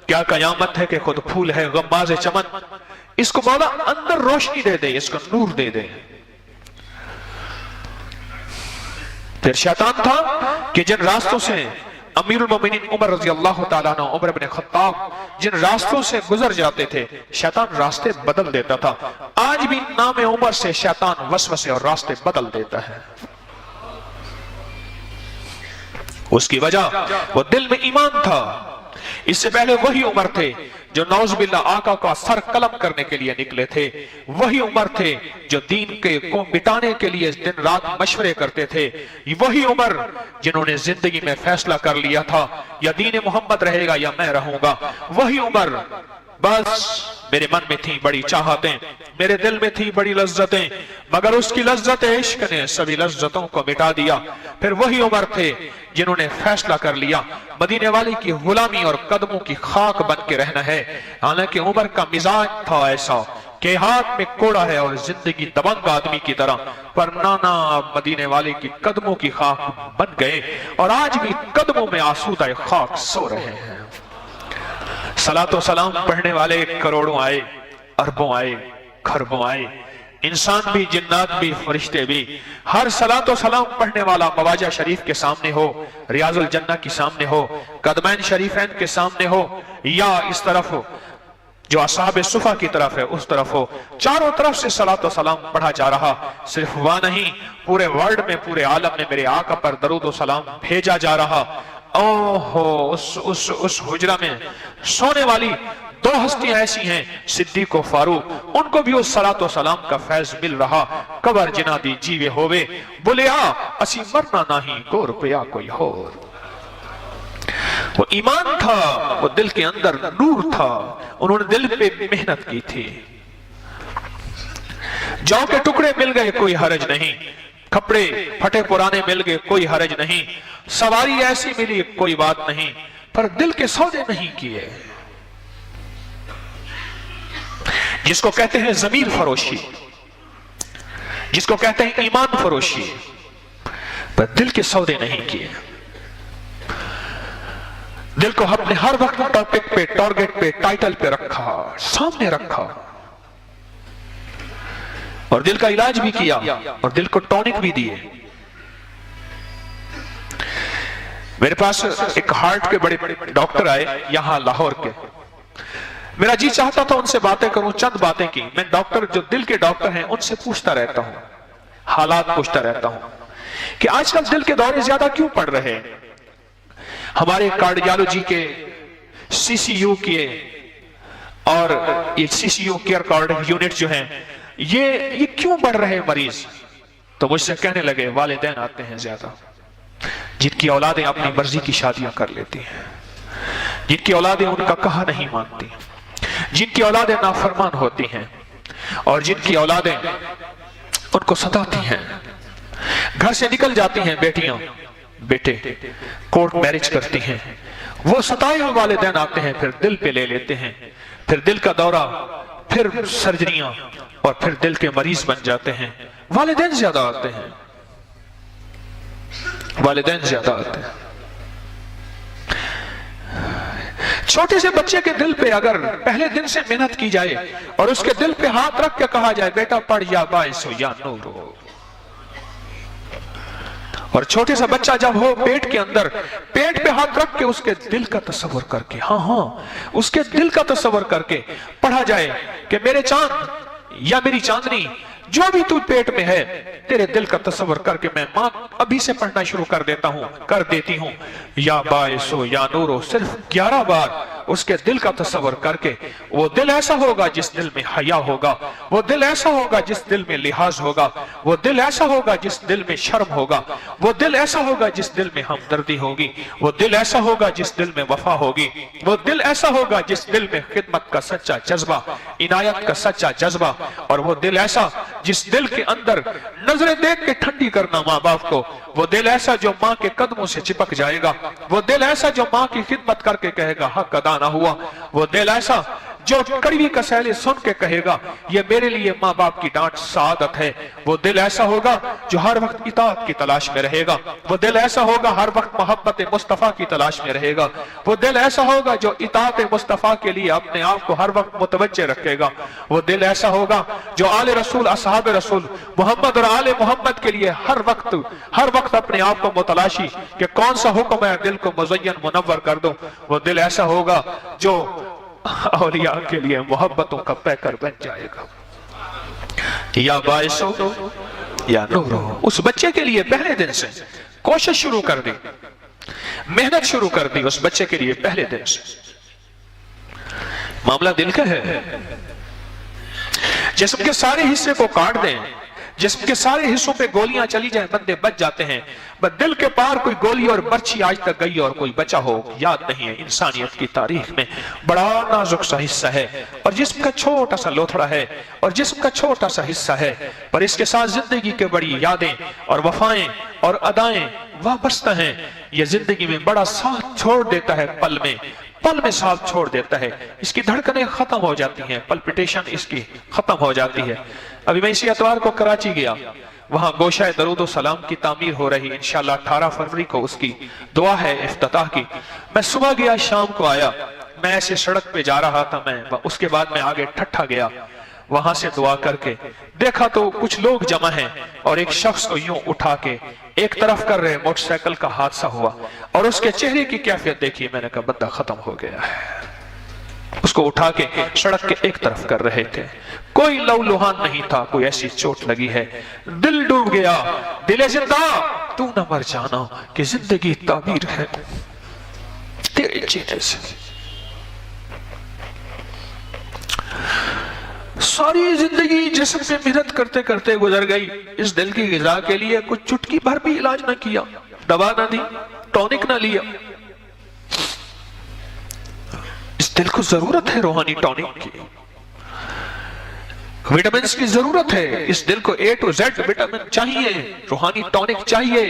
क्या कयामत है कि खुद फूल है गम्माज़े चमन। इसको मौला अंदर रोशनी दे दे, इसको नूर दे दे। फिर शैतान था कि जिन रास्तों से अमीरुल मोमिनीन उमर रजी अल्लाह ताला अन्हु, उमर इब्न खत्ताब जिन रास्तों से गुजर जाते थे, शैतान रास्ते बदल देता था। आज भी नाम उमर से शैतान वसवसे और रास्ते बदल देता है। उसकी वजह वो दिल में ईमान था। इससे पहले वही उमर थे जो नौज़ुबिल्लाह आका का सर कलम करने के लिए निकले थे। वही उमर थे जो दीन को मिटाने के लिए दिन रात मशवरे करते थे। वही उमर जिन्होंने जिंदगी में फैसला कर लिया था या दीन मोहम्मद रहेगा या मैं रहूंगा। वही उमर, बस मेरे मन में थी बड़ी चाहतें, मेरे दिल में थी बड़ी लज्जतें, मगर उसकी लज्जत इश्क ने सभी लज्जतों को मिटा दिया। फिर वही उमर थे जिन्होंने फैसला कर लिया मदीने वाले की गुलामी और कदमों की खाक बन के रहना है। हालांकि उमर का मिजाज था ऐसा कि हाथ में कोड़ा है और जिंदगी दबंग आदमी की तरह, पर नाना मदीने वाले की कदमों की खाक बन गए और आज भी कदमों में आसूदा खाक सो रहे हैं। सलातो सलाम पढ़ने वाले करोड़ों आए, अरबों आए, खरबों आए, इंसान भी, जिन्नात भी, फरिश्ते भी। हर सलातो सलाम पढ़ने वाला मवाजा शरीफ के सामने हो, रियाजुल जन्नह के सामने हो, कदमैन शरीफैन के सामने हो, या इस तरफ हो जो असहाबे सुफा की तरफ है उस तरफ हो, चारों तरफ से सलातो सलाम पढ़ा जा रहा। सिर्फ वह नहीं, पूरे वर्ल्ड में, पूरे आलम में मेरे आका पर दरूद सलाम भेजा जा रहा। ओहो, उस हुजरा में सोने वाली दो हस्तियां ऐसी हैं, सिद्दीक और फारूक, उनको भी उस सलातो सलाम का फैज मिल रहा। कबर जिना दी जीवे होवे, बोले आ असी मरना नहीं, को रुपया कोई हो। वो ईमान था, वो दिल के अंदर नूर था, उन्होंने दिल पे मेहनत की थी। जौ के टुकड़े मिल गए कोई हरज नहीं, कपड़े फटे पुराने मिल गए कोई हरज नहीं, सवारी ऐसी मिली कोई बात नहीं, पर दिल के सौदे नहीं किए। जिसको कहते हैं जमीर फरोशी, जिसको कहते हैं ईमान फरोशी, पर दिल के सौदे नहीं किए। दिल को अपने हर वक्त टॉपिक पे, टारगेट पे, टाइटल पे रखा, सामने रखा, और दिल का इलाज भी किया और दिल को टॉनिक भी दिए। मेरे पास एक हार्ट के बड़े डॉक्टर आए यहां लाहौर के। मेरा जी चाहता था उनसे बातें करूं, चंद बातें की। मैं डॉक्टर जो दिल के डॉक्टर हैं उनसे पूछता रहता हूं, हालात पूछता रहता हूं कि आजकल दिल के दौरे ज्यादा क्यों पड़ रहे हैं। हमारे कार्डियोलॉजी के, सीसीयू के और ये सीसीयू केयर कार्डियक यूनिट जो हैं, ये क्यों बढ़ रहे हैं मरीज। तो मुझसे कहने लगे वालिदैन आते हैं ज्यादा, जिनकी औलादें अपनी मर्जी की शादियां कर लेती हैं, जिनकी औलादें उनका कहा नहीं मानती, जिनकी औलादें नाफरमान होती हैं, और जिनकी औलादें उनको सताती हैं। घर से निकल जाती हैं बेटियां, बेटे कोर्ट मैरिज करती हैं, वो सताए हुए वालिदैन आते हैं, फिर दिल पे ले लेते हैं, फिर दिल का दौरा, फिर सर्जरियां, और फिर दिल के मरीज बन जाते हैं। वालिदैन ज्यादा आते हैं, वालिदैन ज्यादा आते हैं। छोटे से बच्चे के दिल पे अगर पहले दिन से मेहनत की जाए और उसके दिल पे हाथ रख के कहा जाए बेटा पढ़ या बाइस हो या नूर हो, और छोटे सा बच्चा जब हो पेट के अंदर, पेट पे हाथ रख के उसके दिल का तस्वर करके, हाँ उसके दिल का तस्वर करके पढ़ा जाए कि मेरे चांद या मेरी चांदनी, जो भी तू पेट में है, तेरे दिल का तस्वर करके मैं मां अभी से पढ़ना शुरू कर देता हूं, कर देती हूं, या बाइसो या नूरो, सिर्फ 11 बार उसके दिल का तस्वर करके, वो दिल ऐसा होगा जिस दिल में हया होगा, वो दिल ऐसा होगा जिस दिल में लिहाज होगा, वो दिल ऐसा होगा जिस दिल में शर्म होगा, वो दिल ऐसा होगा जिस दिल में हमदर्दी होगी, वो दिल ऐसा होगा जिस दिल में वफा होगी, वो दिल ऐसा होगा जिस दिल में खिदमत का सच्चा जज्बा, इनायत का सच्चा जज्बा, और वो दिल ऐसा जिस दिल के अंदर नजरें देख के ठंडी करना माँ बाप को, वो दिल ऐसा जो माँ के कदमों से चिपक जाएगा, वो दिल ऐसा जो माँ की खिदमत करके कहेगा हक अदा ना हुआ, वो दिल ऐसा जो कड़वी कसैले सुन के कहेगा ये मेरे लिए माँ बाप की डांट सादत है, वो दिल ऐसा होगा जो हर वक्त इताअत की तलाश में रहेगा, वो दिल ऐसा होगा हर वक्त मोहब्बत मुस्तफा की तलाश में रहेगा, वो दिल ऐसा होगा जो इताअत मुस्तफा के लिए अपने आप को हर वक्त मुतवज्जे रखेगा, वो दिल ऐसा होगा जो आले रसूल, असहाब रसूल मोहम्मद और आले मोहम्मद के लिए हर वक्त अपने आप को मुतलाशी कि कौन सा हुक्म है दिल को मुज़य्यन मुनव्वर कर दो, वो दिल ऐसा होगा जो औलिया के लिए मोहब्बतों का पैकर बन जाएगा। या बाइसो या नूरो, उस बच्चे के लिए पहले दिन से कोशिश शुरू कर दी, मेहनत शुरू कर दी उस बच्चे के लिए पहले दिन से। मामला दिल का है, जिस्म के सारे हिस्से को काट दें, जिस्म के सारे हिस्सों पे गोलियां चली जाए बंदे बच जाते हैं, बस दिल के पार कोई गोली और बर्छी आज तक गई और कोई बचा हो याद नहीं है। इंसानियत की तारीख में बड़ा नाजुक सा हिस्सा है और जिस्म का छोटा सा लोथड़ा है और जिस्म का छोटा सा हिस्सा है, पर इसके साथ जिंदगी के बड़ी यादें और वफाएं और अदाएं वाबस्ता हैं। यह जिंदगी में बड़ा साथ छोड़ देता है, पल में साथ छोड़ देता है। इसकी धड़कनें खत्म हो जाती हैं, पल्पिटेशन इसकी खत्म हो जाती है। अभी मैं इसी एतवार को कराची गया, वहां गोशाए दरूद सलाम की तामीर हो रही, इंशाल्लाह 18 फरवरी को उसकी दुआ है इफ्तिताह की। मैं सुबह गया, शाम को आया, मैं ऐसे सड़क पे जा रहा था, मैं उसके बाद मैं आगे ठट्ठा गया, वहां से दुआ करके देखा तो कुछ लोग जमा हैं और एक शख्स को यूं उठा के एक तरफ कर रहे, मोटरसाइकिल का हादसा हुआ और उसके चेहरे की कैफियत देखी, मैंने कहा बंदा खत्म हो गया है। उसको उठा के सड़क के एक तरफ कर रहे थे, कोई लहूलुहान नहीं था, कोई ऐसी चोट लगी है, दिल डूब गया। दिले जिंदा तू न मर जाना कि जिंदगी ताबीर है तेरे जीने से। सारी जिंदगी जिस्म में मेहनत करते करते गुजर गई, इस दिल की ग़िज़ा के लिए कुछ चुटकी भर भी इलाज ना किया, दवा ना दी, टॉनिक ना लिया। इस दिल को जरूरत है रूहानी टॉनिक की, विटामिन की जरूरत है। इस दिल को A to Z विटामिन चाहिए, रूहानी टॉनिक चाहिए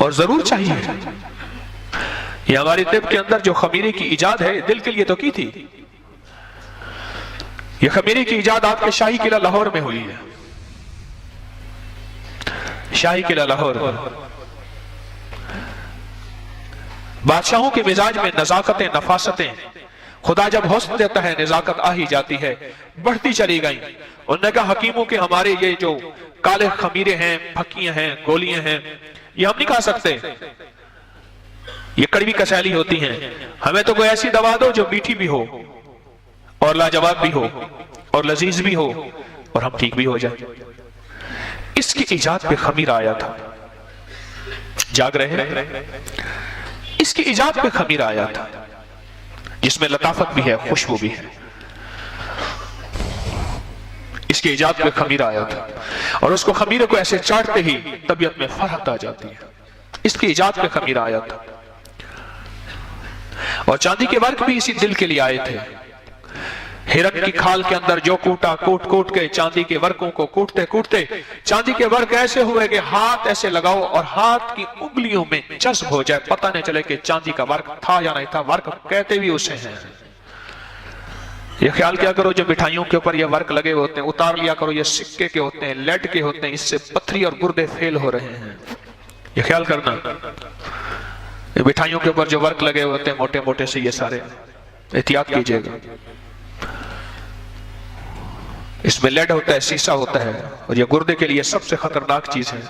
और जरूर चाहिए। ये हमारे तिब के अंदर जो खमीरे की इजाद है, दिल के लिए तो की थी। ये खमीरे की इजाद आपके शाही किला लाहौर में हुई है। शाही किला लाहौर, बादशाहों के मिजाज में नजाकतें, नफासतें, खुदा जब हुस्न देता है नजाकत आ ही जाती है, बढ़ती चली गई। उन्होंने कहा हकीमों के हमारे ये जो काले खमीरे हैं, फकियां हैं, गोलियां हैं, ये हम नहीं खा सकते, ये कड़वी कसैली होती हैं। हमें तो कोई ऐसी दवा दो जो मीठी भी हो और लाजवाब भी हो और लजीज भी हो और हम ठीक भी हो जाए। इसकी इजाद पे खमीरा आया था। जाग रहे हैं? इसकी इजाद पे खमीरा आया था जिसमें लताफत भी है, खुशबू भी है। इसकी इजाद पे खमीरा आया था और उसको खमीरे को ऐसे चाटते ही तबीयत में फरहत आ जाती है। इसकी इजाद पे खमीरा आया था। और चांदी के वर्क भी इसी दिल के लिए आए थे। हिरन की खाल के अंदर जो कूटा, कूट कूट के चांदी के वर्कों को कूटते कूटते चांदी के वर्क ऐसे हुए कि हाथ ऐसे लगाओ और हाथ की उंगलियों में जज्ब हो जाए, पता नहीं चले कि चांदी का वर्क था या नहीं था। वर्क कहते भी उसे हैं। ये ख्याल क्या करो, जो मिठाइयों के ऊपर ये वर्क लगे होते हैं उतार लिया करो, ये सिक्के के होते हैं, लेड के होते हैं, इससे पथरी और गुर्दे फेल हो रहे हैं। ये ख्याल करना, ये मिठाइयों के ऊपर जो वर्क लगे होते हैं मोटे मोटे से, ये सारे एहतियात कीजिएगा। इसमें लेड होता है, शीशा होता है और ये गुर्दे के लिए सबसे खतरनाक चीज है।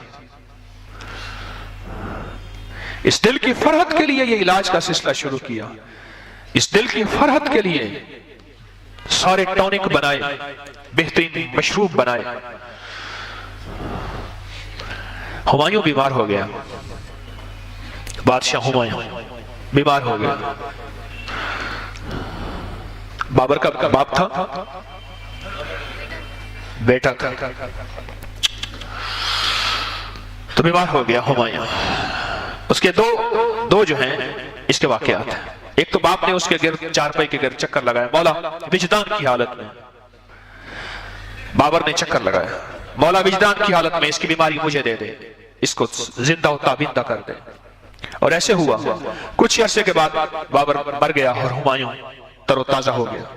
इस दिल की फरहत के लिए ये इलाज का सिलसिला शुरू किया। इस दिल की फरहत के लिए सारे टॉनिक बनाए, बेहतरीन मशरूब बनाए। हुमायूं बीमार हो गया, बादशाह हुमायूं बीमार हो गया। बाबर का बाप था, बेटा था, तो बीमार हो गया हुमायूं। उसके दो जो हैं इसके वाकयात हैं। एक तो बाप ने उसके गिर्द, चारपाई के गिर्द चक्कर लगाया, मौला विजदान की हालत में। बाबर ने चक्कर लगाया, मौला विजदान की हालत में इसकी बीमारी मुझे दे दे, इसको जिंदा व ताबिंदा कर दे। और ऐसे हुआ। कुछ अरसे के बाद बाबर मर गया और हुमायूं तरोताजा हो गया।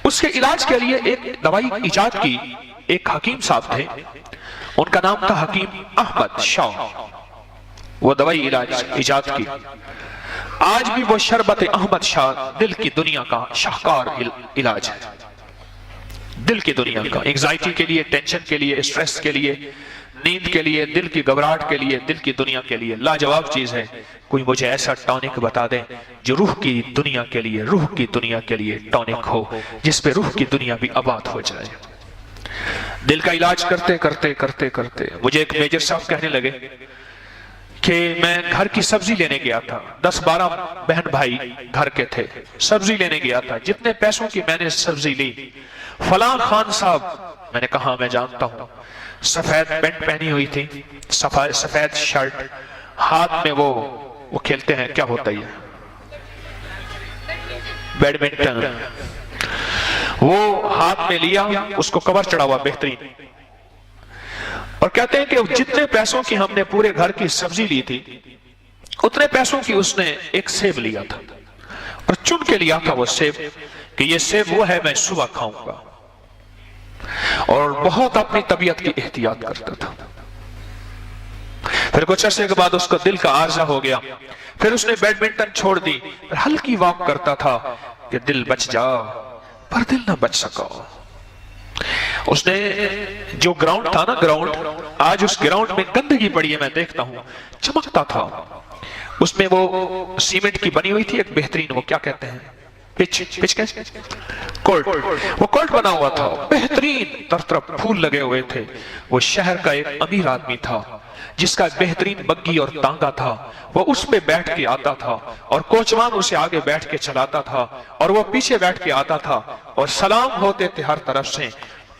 उसके इलाज के लिए एक दवाई इजाद की एक हकीम साहब थे, उनका नाम था हकीम अहमद शाह। वो दवाई इजाद की। आज भी वो शरबत अहमद शाह दिल की दुनिया का शाहकार इलाज है। दिल की दुनिया का, एंजाइटी के लिए, टेंशन के लिए, स्ट्रेस के लिए, नींद के लिए, दिल की घबराहट के लिए, दिल की दुनिया के लिए लाजवाब चीज है। कोई मुझे ऐसा टॉनिक बता दे जो रूह की दुनिया के लिए, रूह की दुनिया के लिए टॉनिक हो, जिसपे रूह की दुनिया भी आबाद हो जाए। दिल का इलाज करते करते करते करते मुझे एक मेजर साहब कहने लगे कि मैं घर की सब्जी लेने गया था, 10-12 बहन भाई घर के थे, सब्जी लेने गया था। जितने पैसों की मैंने सब्जी ली, फलां खान साहब, मैंने कहा मैं जानता हूं, सफेद पैंट पहनी हुई थी, सफेद शर्ट, हाथ में वो खेलते हैं, क्या होता है बैडमिंटन, वो हाथ में लिया, उसको कवर चढ़ा हुआ बेहतरीन, और कहते हैं कि जितने पैसों की हमने पूरे घर की सब्जी ली थी उतने पैसों की उसने एक सेब लिया था और चुन के लिया था वो सेब कि ये सेब वो है मैं सुबह खाऊंगा, और बहुत अपनी तबीयत की एहतियात करता था। फिर कुछ अर्से के बाद उसका दिल का आर्जा हो गया, फिर उसने बैडमिंटन छोड़ दी, हल्की वॉक करता था कि दिल बच जा, पर दिल ना बच सका। उसने जो ग्राउंड था ना, ग्राउंड, आज उस ग्राउंड में गंदगी पड़ी है, मैं देखता हूं, चमकता था। उसमें वो सीमेंट की बनी हुई थी एक बेहतरीन, वो क्या कहते हैं, पिच कैसे, कोर्ट, वो कोर्ट बना हुआ था बेहतरीन, तरफ फूल लगे हुए थे। वो शहर का एक अमीर आदमी था, जिसका बेहतरीन बग्गी और तांगा था, वो उस पे बैठ के आता था और कोचवान उसे आगे बैठ के चलाता था और वो पीछे बैठ के आता था और सलाम होते थे हर तरफ से,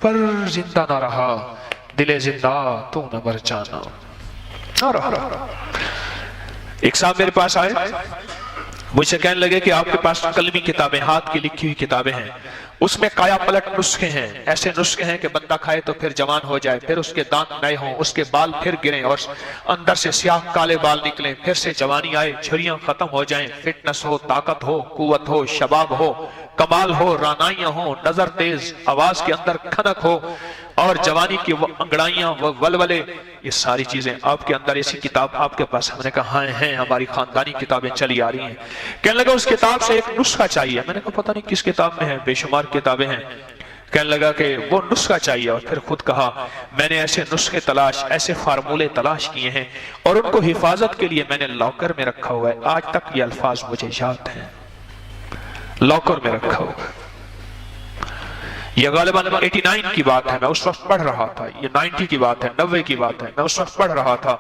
पर जिंदा ना रहा दिले जिंदा तू न मर जाना। एक साहब मेरे पास आए, मुझसे कहने लगे कि आपके पास कलमी किताबें, हाथ की लिखी हुई किताबें हैं, उसमें काया पलट नुस्खे हैं, ऐसे नुस्खे हैं कि बंदा खाए तो फिर जवान हो जाए, फिर उसके दांत नए हों, उसके बाल फिर गिरें और अंदर से स्याह काले बाल निकलें, फिर से जवानी आए, झुर्रियां खत्म हो जाएं, फिटनेस हो, ताकत हो, कुव्वत हो, शबाब हो, कमाल हो, रानाइयां हो, नजर तेज, आवाज के अंदर खनक हो और जवानी की अंगड़ाइयां व वलवले, ये सारी चीजें आपके अंदर। ऐसी किताब आपके पास? हमने कहा हैं, हमारी खानदानी किताबें चली आ रही हैं। कहने लगा उस किताब से एक नुस्खा चाहिए। मैंने कहा पता नहीं किस किताब में है, बेशुमार किताबें हैं। कहने लगा कि वो नुस्खा चाहिए और फिर खुद कहा मैंने ऐसे नुस्खे तलाश, ऐसे फार्मूले तलाश किए हैं और उनको हिफाजत के लिए मैंने लॉकर में रखा हुआ है। आज तक ये अल्फाज मुझे याद हैं, लॉकर में रखा हुआ है। ये गालिबन 89 की बात है, मैं उस वक्त पढ़ रहा था। ये 90 की बात है, 90 की बात है, मैं उस वक्त पढ़ रहा था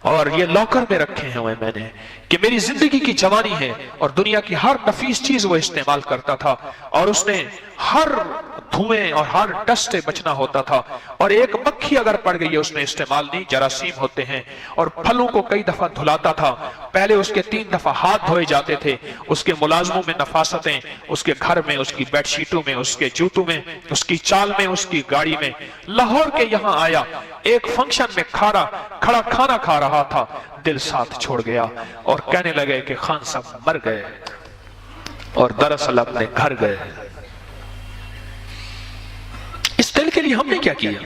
और ये लॉकर में रखे हैं मैंने कि मेरी जिंदगी की जवानी है और दुनिया की हर नफीस चीज वो इस्तेमाल करता था और उसने हर धुएं और हर डस्ट से बचना होता था और एक मक्खी अगर पड़ गई है उसमें इस्तेमाल नहीं, जरासीम होते हैं। और फलों को कई दफा धुलाता था, पहले उसके 3 दफा हाथ धोए जाते थे, उसके मुलाजमों में नफासतें, उसके घर में, उसकी बेडशीटों में, उसके जूतों में, उसकी चाल में, उसकी गाड़ी में। लाहौर के यहाँ आया, एक फंक्शन में खड़ा खाना खा रहा था, दिल साथ छोड़ गया और कहने लगे कि खान साहब मर गए और दरअसल अपने घर गए। इस दिल के लिए हमने क्या किया?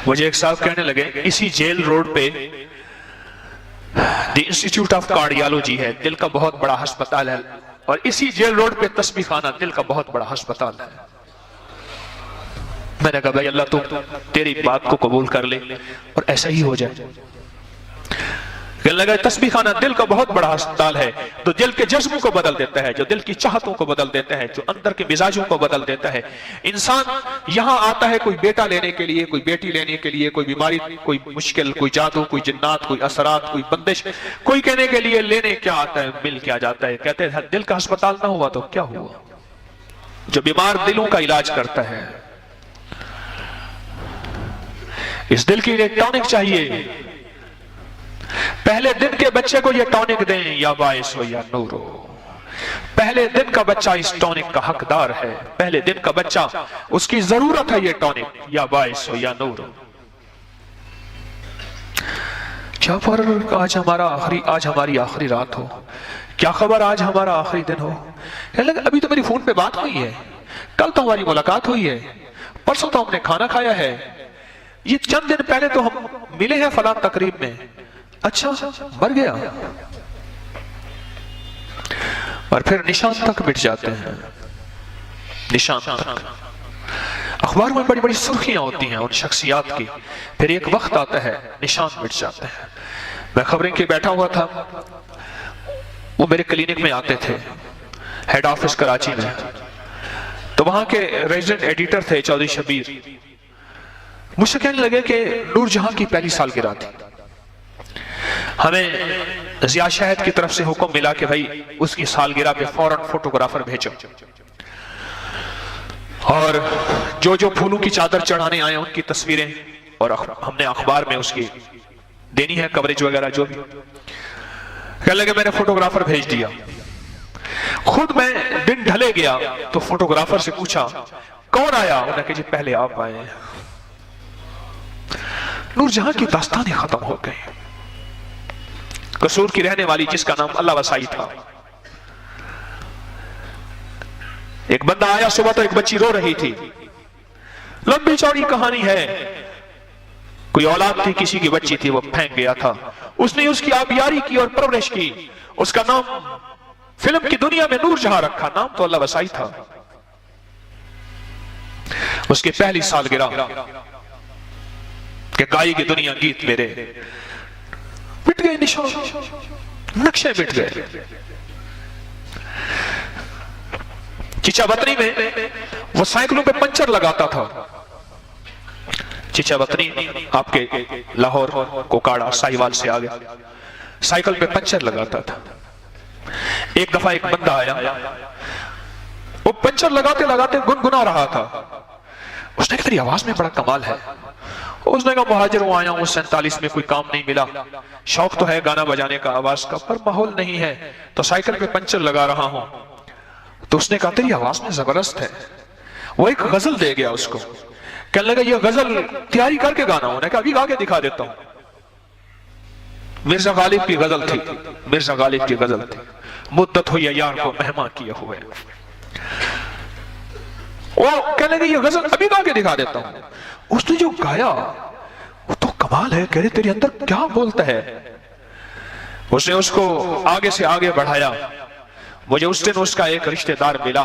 मुझे एक साहब कहने लगे इसी जेल रोड पे द इंस्टीट्यूट ऑफ कार्डियोलॉजी है, दिल का बहुत बड़ा अस्पताल है, और इसी जेल रोड पे तस्बीह खाना, दिल का बहुत बड़ा अस्पताल है। मैंने कहा भाई अल्लाह तो तेरी बात को कबूल कर ले और ऐसा ही हो जाए। कहने लगा तस्बीह खाना दिल का बहुत बड़ा अस्पताल है, तो दिल के जज्बों को बदल देता है, जो दिल की चाहतों को बदल देता है, जो अंदर के मिजाजों को बदल देता है। इंसान यहाँ आता है कोई बेटा लेने के लिए, कोई बेटी लेने के लिए, कोई बीमारी, कोई मुश्किल, कोई जादू, कोई जिन्नात, कोई असरात, कोई बंदिश, कोई कहने के लिए लेने क्या आता है, मिल क्या जाता है। कहते हैं दिल का अस्पताल ना हुआ तो क्या हुआ? जो बीमार दिलों का इलाज करता है, इस दिल की एक टॉनिक चाहिए। पहले दिन के बच्चे को ये टॉनिक दें, या बाइस हो या नूर हो। पहले दिन का बच्चा इस टॉनिक का हकदार है, पहले दिन का बच्चा, उसकी जरूरत है ये टॉनिक, या बाइस हो या नूर हो। क्या फर्क, आज हमारी आखिरी रात हो, क्या खबर आज हमारा आखिरी दिन हो। अभी तो मेरी फोन पे बात हुई है, कल तो हमारी मुलाकात हुई है, परसों तो हमने खाना खाया है, ये चंद दिन पहले तो हम मिले हैं फलां तकरीब में। अच्छा मर गया, और फिर निशान तक मिट जाते हैं, निशान तक। अखबार में बड़ी बड़ी सुर्खियां होती हैं उन शख्सियात की, फिर एक वक्त आता है निशान मिट जाते हैं। मैं खबरें के बैठा हुआ था, वो मेरे क्लिनिक में आते थे, हेड ऑफिस कराची में, तो वहां के रेजिडेंट एडिटर थे चौधरी शबीर। मुझसे कहने लगे कि नूरजहां की पहली सालगिरह थी, हमें जिया शाहिद की तरफ से हुक्म मिला कि भाई उसकी सालगिरह पे फौरन फोटोग्राफर भेजो, और जो जो फूलों की चादर चढ़ाने आए उनकी तस्वीरें, और हमने अखबार में उसकी देनी है कवरेज वगैरह जो भी। कहने लगे मैंने फोटोग्राफर भेज दिया। खुद मैं दिन ढले गया तो फोटोग्राफर से पूछा कौन आया, उन्होंने कहा जी पहले आप आए हैं। नूरजहां की दास्तानें खत्म हो गई। कसूर की रहने वाली जिसका नाम अल्लाह वसाई था, एक बंदा आया सुबह तो एक बच्ची रो रही थी, लंबी चौड़ी कहानी है, कोई औलाद थी, किसी की बच्ची थी, वो फेंक गया था, उसने उसकी आबियारी की और परवरिश की, उसका नाम फिल्म की दुनिया में नूरजहां रखा, नाम तो अल्लाह वसाई था। उसकी पहली सालगिरह के गाई की दुनिया गीत मेरे मिट गए, निशान नक्शे मिट गए। चिचा बतनी में वो साइकिलों पे पंचर लगाता था, चीचा वतनी आपके लाहौर कोकाड़ा साहिवाल से आ गया, साइकिल पे पंचर लगाता था। एक दफा एक बंदा आया, वो पंचर लगाते लगाते गुनगुना रहा था। उसने कहा तेरी आवाज में बड़ा कमाल है। उसने कहा मुहाजिर हूं, आया हूं 47 में, कोई काम नहीं मिला, शौक तो है गाना बजाने का, आवाज का, पर माहौल नहीं है, तो साइकिल पे पंचर लगा रहा हूं। तो उसने कहा तेरी आवाज में जबरदस्त है। वो एक गजल दे गया उसको, कहने लगा ये गजल तैयारी करके गाना हूं। कहा अभी गा के दिखा देता हूं। मिर्जा गालिब की गजल थी, मिर्जा गालिब की गजल थी, मुद्दत हुई यार को मेहमान किए हुए। वो कहने लगे ये गजल अभी गा के दिखा देता हूं। उसने जो गाया वो तो कमाल है, कह रहे तेरे अंदर क्या बोलता है। उसने उसको आगे से आगे बढ़ाया। मुझे उस दिन उसका एक रिश्तेदार मिला,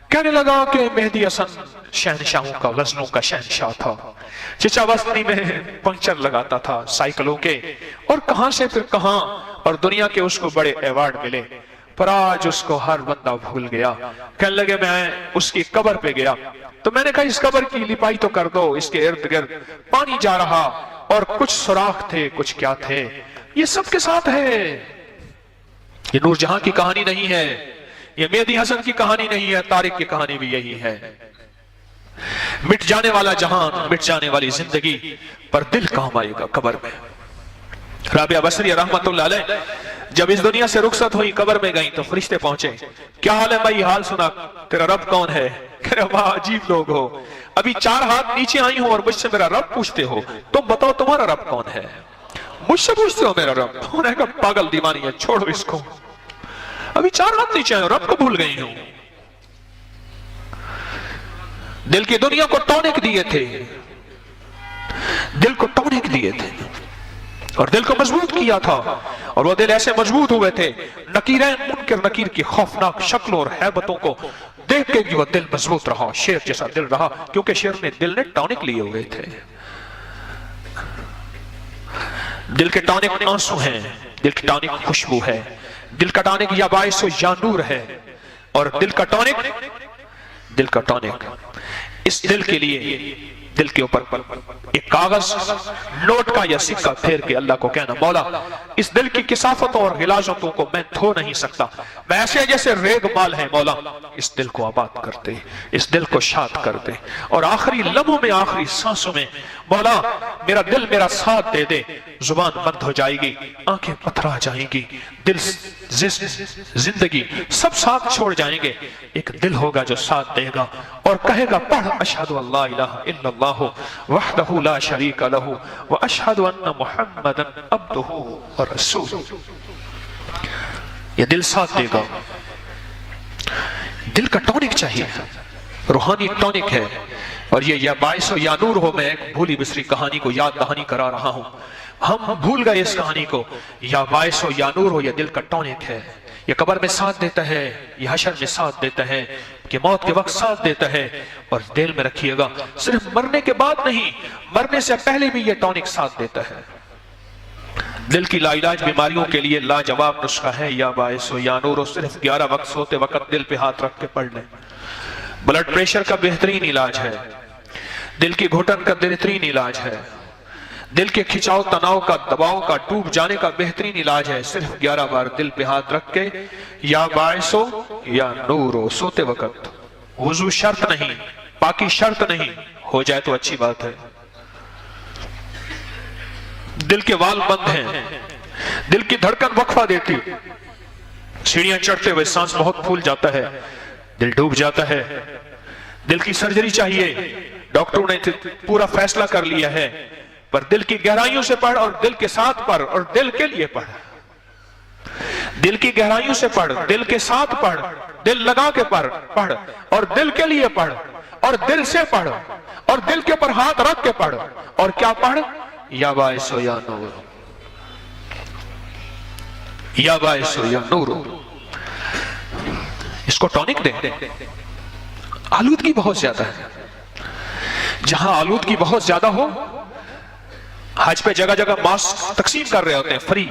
कहने लगा कि मेहदी हसन शहनशाहों का, गजलों का शहनशाह था, चिचा वस्ती में पंक्चर लगाता था साइकिलों के, और कहां से फिर कहां, और दुनिया के उसको बड़े अवार्ड मिले, पर आज उसको हर बंदा भूल गया। कहने लगे मैं उसकी कब्र पे गया तो मैंने कहा इस कब्र की लिपाई तो कर दो, इसके इर्द गिर्द पानी जा रहा और कुछ सुराख थे, कुछ क्या थे, ये सबके साथ है। ये नूरजहां की कहानी नहीं है, ये मेहदी हसन की कहानी नहीं है, तारिक की कहानी भी यही है। मिट जाने वाला जहान, मिट जाने वाली जिंदगी, पर दिल काम आएगा कब्र में। राबिया बसरी रहमतुल्लाह अलैह जब इस दुनिया से रुखसत हुई, कब्र में गई तो फरिश्ते पहुंचे, क्या हाल है भाई, हाल सुना, तेरा रब कौन है। कह रहे वाह अजीब लोग हो, अभी 4 हाथ नीचे आई हो और मुझसे मेरा रब पूछते हो, तुम बताओ तुम्हारा रब कौन है, मुझसे पूछते हो मेरा रब। उन्होंने कहा पागल दीवानी है, छोड़ो इसको, अभी 4 हाथ नीचे आए, रब को भूल गई हूं। दिल की दुनिया को टॉनिक दिए थे, दिल को टॉनिक दिए थे और दिल को मजबूत किया था, और वो दिल ऐसे मजबूत हुए थे, नकीरें मुनकर नकीर की खौफनाक शक्लों और हैबतों को देख के भी वो दिल मजबूत रहा, शेर जैसा दिल रहा, क्योंकि शेर ने दिल ने टॉनिक लिए हुए थे। दिल के टॉनिक आंसू हैं, दिल की टॉनिक खुशबू है, दिल का टॉनिक या बाइस या नूर है, और दिल का टॉनिक इस दिल के लिए दिल के ऊपर एक कागज नोट का या सिक्का फेर के अल्लाह को कहना, मौला इस दिल की किसाफतों और गिलाजतों को मैं धो नहीं सकता, मैं ऐसे जैसे रेग माल है, मौला इस दिल को आबाद कर दे, इस दिल को शाद कर दे, और आखिरी लम्हों में, आखिरी सांसों में मौला मेरा दिल मेरा साथ दे दे। जुबान बंद हो जाएगी, आंखें पथरा जाएंगी, दिल जिंदगी सब साथ छोड़ जाएंगे, एक दिल होगा जो साथ देगा और कहेगा पढ़ अशहदु अल्ला इलाहा इल्लल्लाह वहदहु ला शरीका लहू व अशहदु अन्ना मुहम्मदन अब्दुहु व रसूलुहु। ये दिल साथ देगा। दिल का टॉनिक चाहिए, रूहानी टॉनिक है, और ये या बाइस या नूर हो। मैं एक भूली बिसरी कहानी को याद दहानी करा रहा हूं, हम भूल गए इस कहानी को। या बाइस हो या नूर हो, यह दिल का टॉनिक है, ये कब्र में साथ देता है, ये हशर में साथ देता है, कि मौत के वक्त साथ देता है। और दिल में रखिएगा, सिर्फ मरने के बाद नहीं, मरने से पहले भी ये टॉनिक साथ देता है। दिल की लाइलाज बीमारियों के लिए लाजवाब नुस्खा है या बाइस हो या नूर हो। सिर्फ 11 वक्त सोते वक्त दिल पे हाथ रख के पढ़ लें। ब्लड प्रेशर का बेहतरीन इलाज है, दिल की घुटन का बेहतरीन इलाज है, दिल के खिंचाव तनाव का दबाव का डूब जाने का बेहतरीन इलाज है। सिर्फ 11 बार दिल पे हाथ रख के या बाइसो या नूरो सोते वक्त। वुजू शर्त नहीं, पाकी शर्त नहीं, हो जाए तो अच्छी बात है। दिल के वाल बंद हैं, दिल की धड़कन वक्फा देती, सीढ़ियां चढ़ते हुए सांस बहुत फूल जाता है, दिल डूब जाता है। दिल की सर्जरी चाहिए, डॉक्टरों ने पूरा फैसला कर लिया है, पर दिल की गहराइयों से पढ़ और दिल के साथ पढ़ और दिल के लिए पढ़। दिल की गहराइयों से पढ़, दिल के साथ पढ़, दिल लगा के पढ़ और दिल के लिए पढ़ और दिल से पढ़ और दिल के ऊपर हाथ रख के पढ़। और क्या पढ़? या बाइसो या नूर, या बाइसो या नूर। इसको टॉनिक दे। आलूदगी बहुत ज्यादा है, जहां आलूदगी बहुत ज्यादा हो, हज पे जगह जगह मास्क तकसीम कर रहे होते हैं फ्री,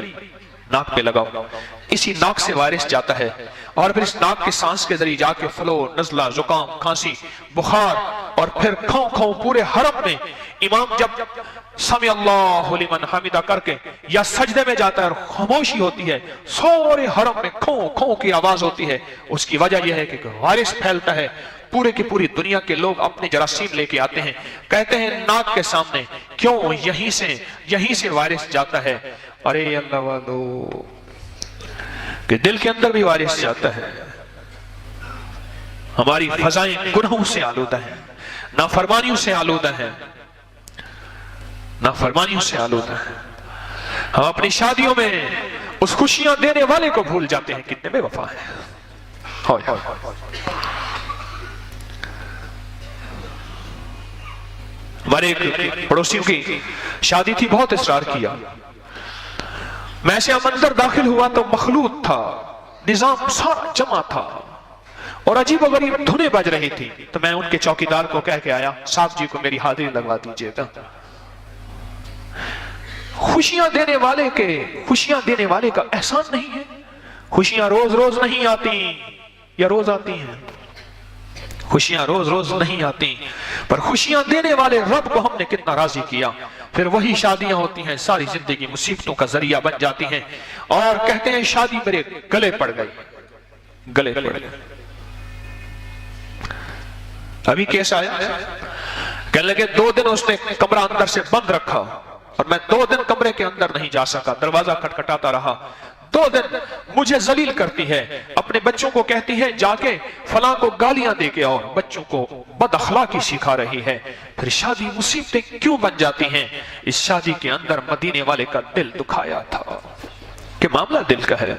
नाक पे लगाओ, इसी नाक से वायरस जाता है और फिर इस नाक के सांस के जरिए जाके फ्लो, नजला, जुकाम, खांसी, बुखार और फिर खाओ खाओ पूरे हरम में इमाम जब समी अल्लाहु लिमन हमिदा करके या सजदे में जाता है और खामोशी होती है, सारे हरम में खो खो की आवाज होती है। उसकी वजह यह है कि वायरस फैलता है, पूरे की पूरी दुनिया के लोग अपने जरासीम लेके आते हैं, कहते हैं नाक के सामने, क्यों? यहीं से वायरस जाता है। अरे अल्लाह वालो, कि दिल के अंदर भी वायरस जाता है। हमारी फजाएं गुनाहों से आलूदा है, नाफरमानियों से आलूदा है, नाफरमानियों से आलूदा है। हम अपनी शादियों में उस खुशियां देने वाले को भूल जाते हैं। कितने बेवफा है। हमारे एक पड़ोसियों की शादी थी, बहुत इसरार किया। मैं से अंदर दाखिल हुआ तो मखलूत था, निजाम सारा जमा था और अजीब गरीब धुनें बज रही थी। तो मैं उनके चौकीदार को कह के आया, साहब जी को मेरी हाजिरी लगवा दीजिएगा। खुशियां देने वाले का एहसान नहीं है। खुशियां रोज रोज नहीं आती, या रोज आती हैं? खुशियां रोज रोज नहीं आती, पर खुशियां देने वाले रब को हमने कितना राजी किया। फिर वही शादियां होती हैं, सारी जिंदगी मुसीबतों का जरिया बन जाती हैं और कहते हैं शादी मेरे गले पड़ गई, गले पड़ गई। अभी केस आया, कहने लगे 2 दिन उसने कमरा अंदर से बंद रखा और मैं 2 दिन कमरे के अंदर नहीं जा सका, दरवाजा खटखटाता रहा। 2 दिन मुझे जलील करती है, अपने बच्चों को कहती है जाके फलां को गालियां दे के और बच्चों को बदअखलाकी सिखा रही है। फिर शादी मुसीबतें क्यों बन जाती हैं? इस शादी के अंदर मदीने वाले का दिल दुखाया था कि मामला दिल का है।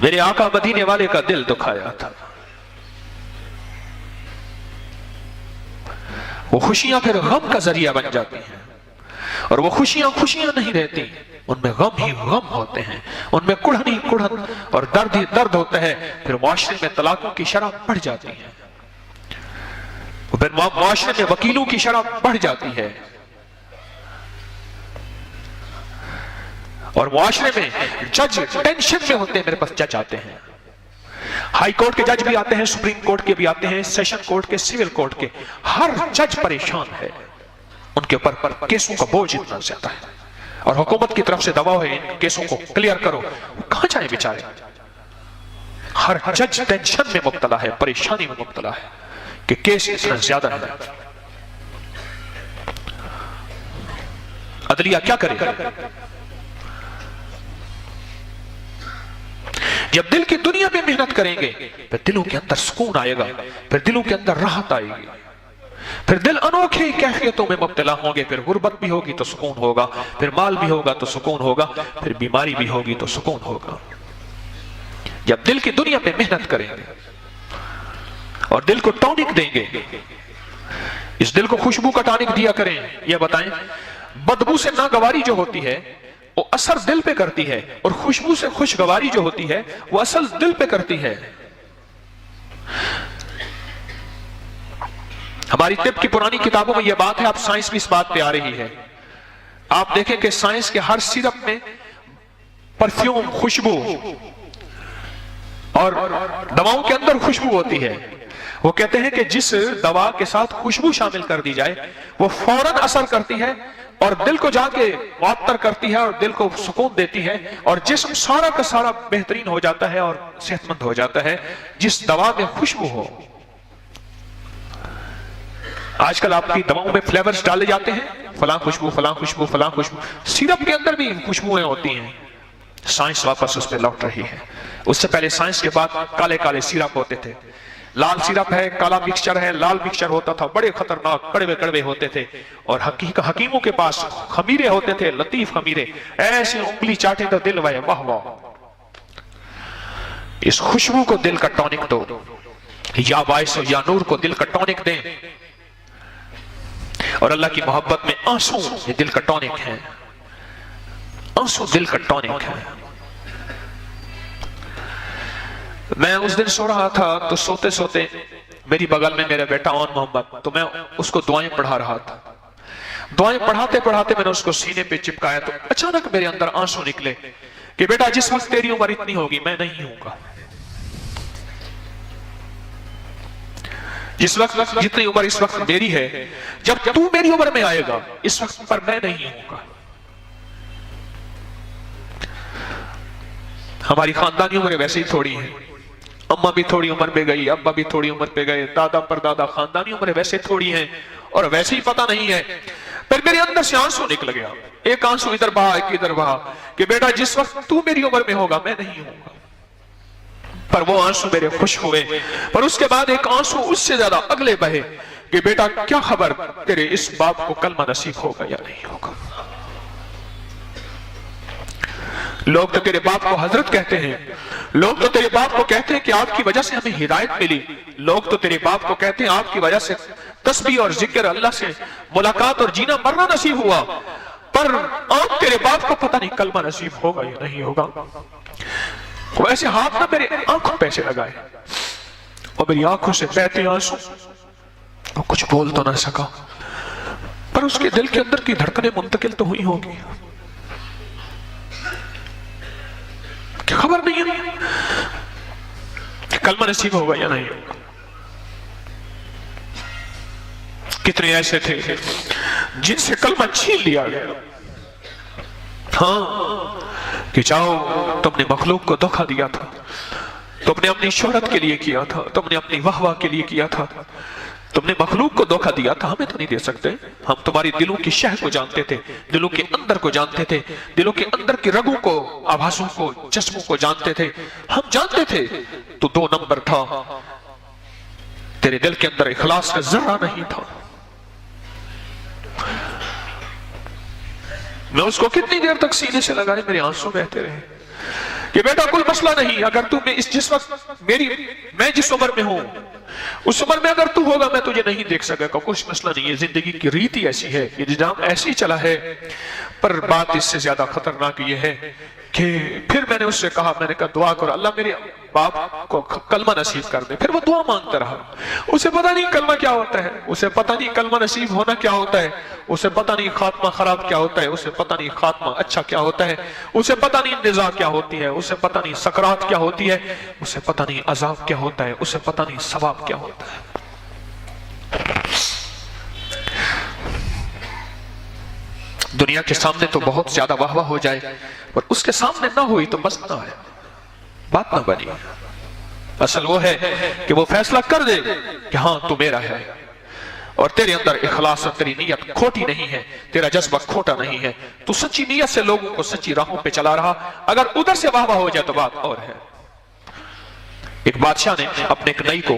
मेरे आका मदीने वाले का दिल दुखाया था। वो खुशियां फिर गम का जरिया बन जाती हैं और वो खुशियां नहीं रहती, उनमें गम ही गम होते हैं, उनमें कुढ़न ही कुढ़न और दर्द ही दर्द होता है। फिर मुआशरे में तलाकों की शरह बढ़ जाती है, फिर मुआशरे में वकीलों की शरह बढ़ जाती है और मुआशरे में जज टेंशन में होते हैं। मेरे पास जज आते हैं, हाई कोर्ट के जज भी आते हैं, सुप्रीम कोर्ट के भी आते हैं, सेशन कोर्ट के, सिविल कोर्ट के, हर जज परेशान है। उनके ऊपर केसों का बोझ इतना ज्यादा है और हुकूमत की तरफ से दबाव है इन केसों को क्लियर करो। कहां जाए बेचारे? हर जज टेंशन में मुब्तला है, परेशानी में मुब्तला है कि केस इतना ज्यादा है। अदलिया क्या करे? जब दिल की दुनिया में मेहनत करेंगे फिर दिलों के अंदर सुकून आएगा, फिर दिलों के अंदर राहत आएगी, फिर दिल अनोखी कैफियतों में मुब्तला होंगे। फिर गुर्बत भी होगी तो सुकून होगा, फिर माल भी होगा तो सुकून होगा, फिर बीमारी भी होगी तो सुकून होगा। जब दिल की दुनिया पे मेहनत करेंगे और दिल को टॉनिक देंगे, इस दिल को खुशबू का टॉनिक दिया करें। यह बताएं, बदबू से नागवारी जो होती है वो असर दिल पे करती है और खुशबू से खुशगवारी जो होती है वो असल दिल पे करती है। हमारी तिब की पुरानी किताबों में यह बात है, अब साइंस भी इस बात पे आ रही है। आप देखें कि साइंस के हर सिरप में परफ्यूम, खुशबू और दवाओं के अंदर खुशबू होती है। वो कहते हैं कि जिस दवा के साथ खुशबू शामिल कर दी जाए वो फौरन असर करती है और दिल को जाके मुअत्तर करती है और दिल को सुकून देती है और जिस्म सारा का सारा बेहतरीन हो जाता है और सेहतमंद हो जाता है जिस दवा में खुशबू हो। आजकल आपकी दवाओं में फ्लेवर्स डाले जाते हैं, फलां खुशबू, फलां खुशबू, फलां खुशबू। सिरप के अंदर भी खुशबुएं होती हैं। साइंस वापस उस पर लौट रही है। उससे पहले साइंस के बाद काले काले सिरप होते थे। लाल सिरप है, काला मिक्सचर है, लाल मिक्सचर होता था, बड़े खतरनाक कड़वे कड़वे होते थे और हकीमों के पास खमीरे होते थे, लतीफ खमीरे, ऐसे उंगली चाटे तो दिल वाह वाह वाह। इस खुशबू को दिल का टॉनिक दो, या बाइस या नूर को दिल का टॉनिक दें और अल्लाह की मोहब्बत में आंसू ये दिल का टॉनिक है, आंसू दिल का टॉनिक है। मैं उस दिन सो रहा था तो सोते सोते मेरी बगल में मेरा बेटा ओन मोहम्मद, तो मैं उसको दुआएं पढ़ा रहा था। दुआएं पढ़ाते पढ़ाते मैंने उसको सीने पे चिपकाया तो अचानक मेरे अंदर आंसू निकले कि बेटा जिस वक्त तेरी उम्र इतनी होगी मैं नहीं हूंगा, जिस वक्त जितनी उम्र इस वक्त मेरी है, जब तू मेरी उम्र में आएगा इस वक्त पर मैं नहीं हूंगा। हमारी खानदानी उम्र वैसे ही थोड़ी है, अम्मा भी थोड़ी उम्र पे गई, अब्बा भी थोड़ी उम्र पे गए, दादा परदादा, खानदानी उम्र वैसे थोड़ी है और वैसे ही पता नहीं है। फिर मेरे अंदर से आंसू निकल गया, एक आंसू इधर बहा एक इधर बहा कि बेटा जिस वक्त तू मेरी उम्र में होगा मैं नहीं हूंगा। पर वो आंसू मेरे खुश हुए, पर उसके बाद एक आंसू उससे ज्यादा अगले बहे कि बेटा क्या खबर तेरे इस बाप को कलमा नसीब होगा या नहीं होगा। लोग तो तेरे बाप को हजरत कहते हैं, लोग तो तेरे बाप को कहते हैं कि आपकी वजह से हमें हिदायत मिली, लोग तो तेरे बाप को कहते हैं आपकी वजह से तस्बीह और जिक्र, अल्लाह से मुलाकात और जीना मरना नसीब हुआ, पर आप तेरे बाप को पता नहीं कलमा नसीब होगा या नहीं होगा। वो ऐसे हाथ ना मेरे आंखों पे से लगाए और मेरी आंखों से बहते आंसू, वो कुछ बोल तो ना सका, पर उसके दिल के अंदर की धड़कनें मुंतकिल तो हुई होगी, क्या खबर नहीं है कि कलमा नसीब होगा या नहीं होगा। कितने ऐसे थे जिनसे कलमा छीन लिया गया। हाँ कि जाओ तुमने मखलूक को धोखा दिया था, तुमने अपनी शोहरत के लिए किया था, तुमने अपनी वाहवाह के लिए किया था, तुमने मखलूक को धोखा दिया था, हमें तो नहीं दे सकते। हम तुम्हारी दिलों की शह को जानते थे, दिलों के अंदर को जानते थे, दिलों के अंदर की रगों को, आभासों को, चश्मों को जानते थे, हम जानते थे तू 2 नंबर था, तेरे दिल के अंदर इखलास का जर्रा नहीं था। मैं उसको कितनी देर तक सीने से लगाए मेरे आंसू बहते रहे कि बेटा कोई मसला नहीं, अगर तू जिस वक्त मैं जिस उम्र में हूं उस उम्र में अगर तू होगा मैं तुझे नहीं देख सकेगा, कुछ मसला नहीं है, जिंदगी की रीत ही ऐसी है, ये निजाम ऐसे ही चला है। पर बात इससे ज्यादा खतरनाक ये है कि फिर मैंने उससे कहा, मैंने कहा दुआ करो अल्लाह मेरे बाप को कलमा नसीब कर दे। फिर वो दुआ मांगता रहा, उसे पता नहीं कलमा क्या होता है, उसे पता नहीं कलमा नसीब होना क्या होता है, उसे पता नहीं खात्मा खराब क्या होता है, उसे पता नहीं खात्मा अच्छा क्या होता है, उसे पता नहीं निज़ा क्या होती है, उसे पता नहीं सकरात क्या होती है, उसे पता नहीं अजाब क्या होता है, उसे पता नहीं सवाब क्या होता है। दुनिया के सामने तो बहुत ज्यादा वाहवाह हो जाए, पर उसके सामने ना हुई तो बस ना है, बात ना बनी। असल वो है कि वो फैसला कर दे कि हाँ तू मेरा है और तेरे अंदर इखलास और तेरी नीयत खोटी नहीं है, तेरा जज्बा खोटा नहीं है, तू सच्ची नीयत से लोगों को सच्ची राहों पे चला रहा। अगर उधर से वाहवाह हो जाए तो बात और है। एक बादशाह ने अपने एक नई को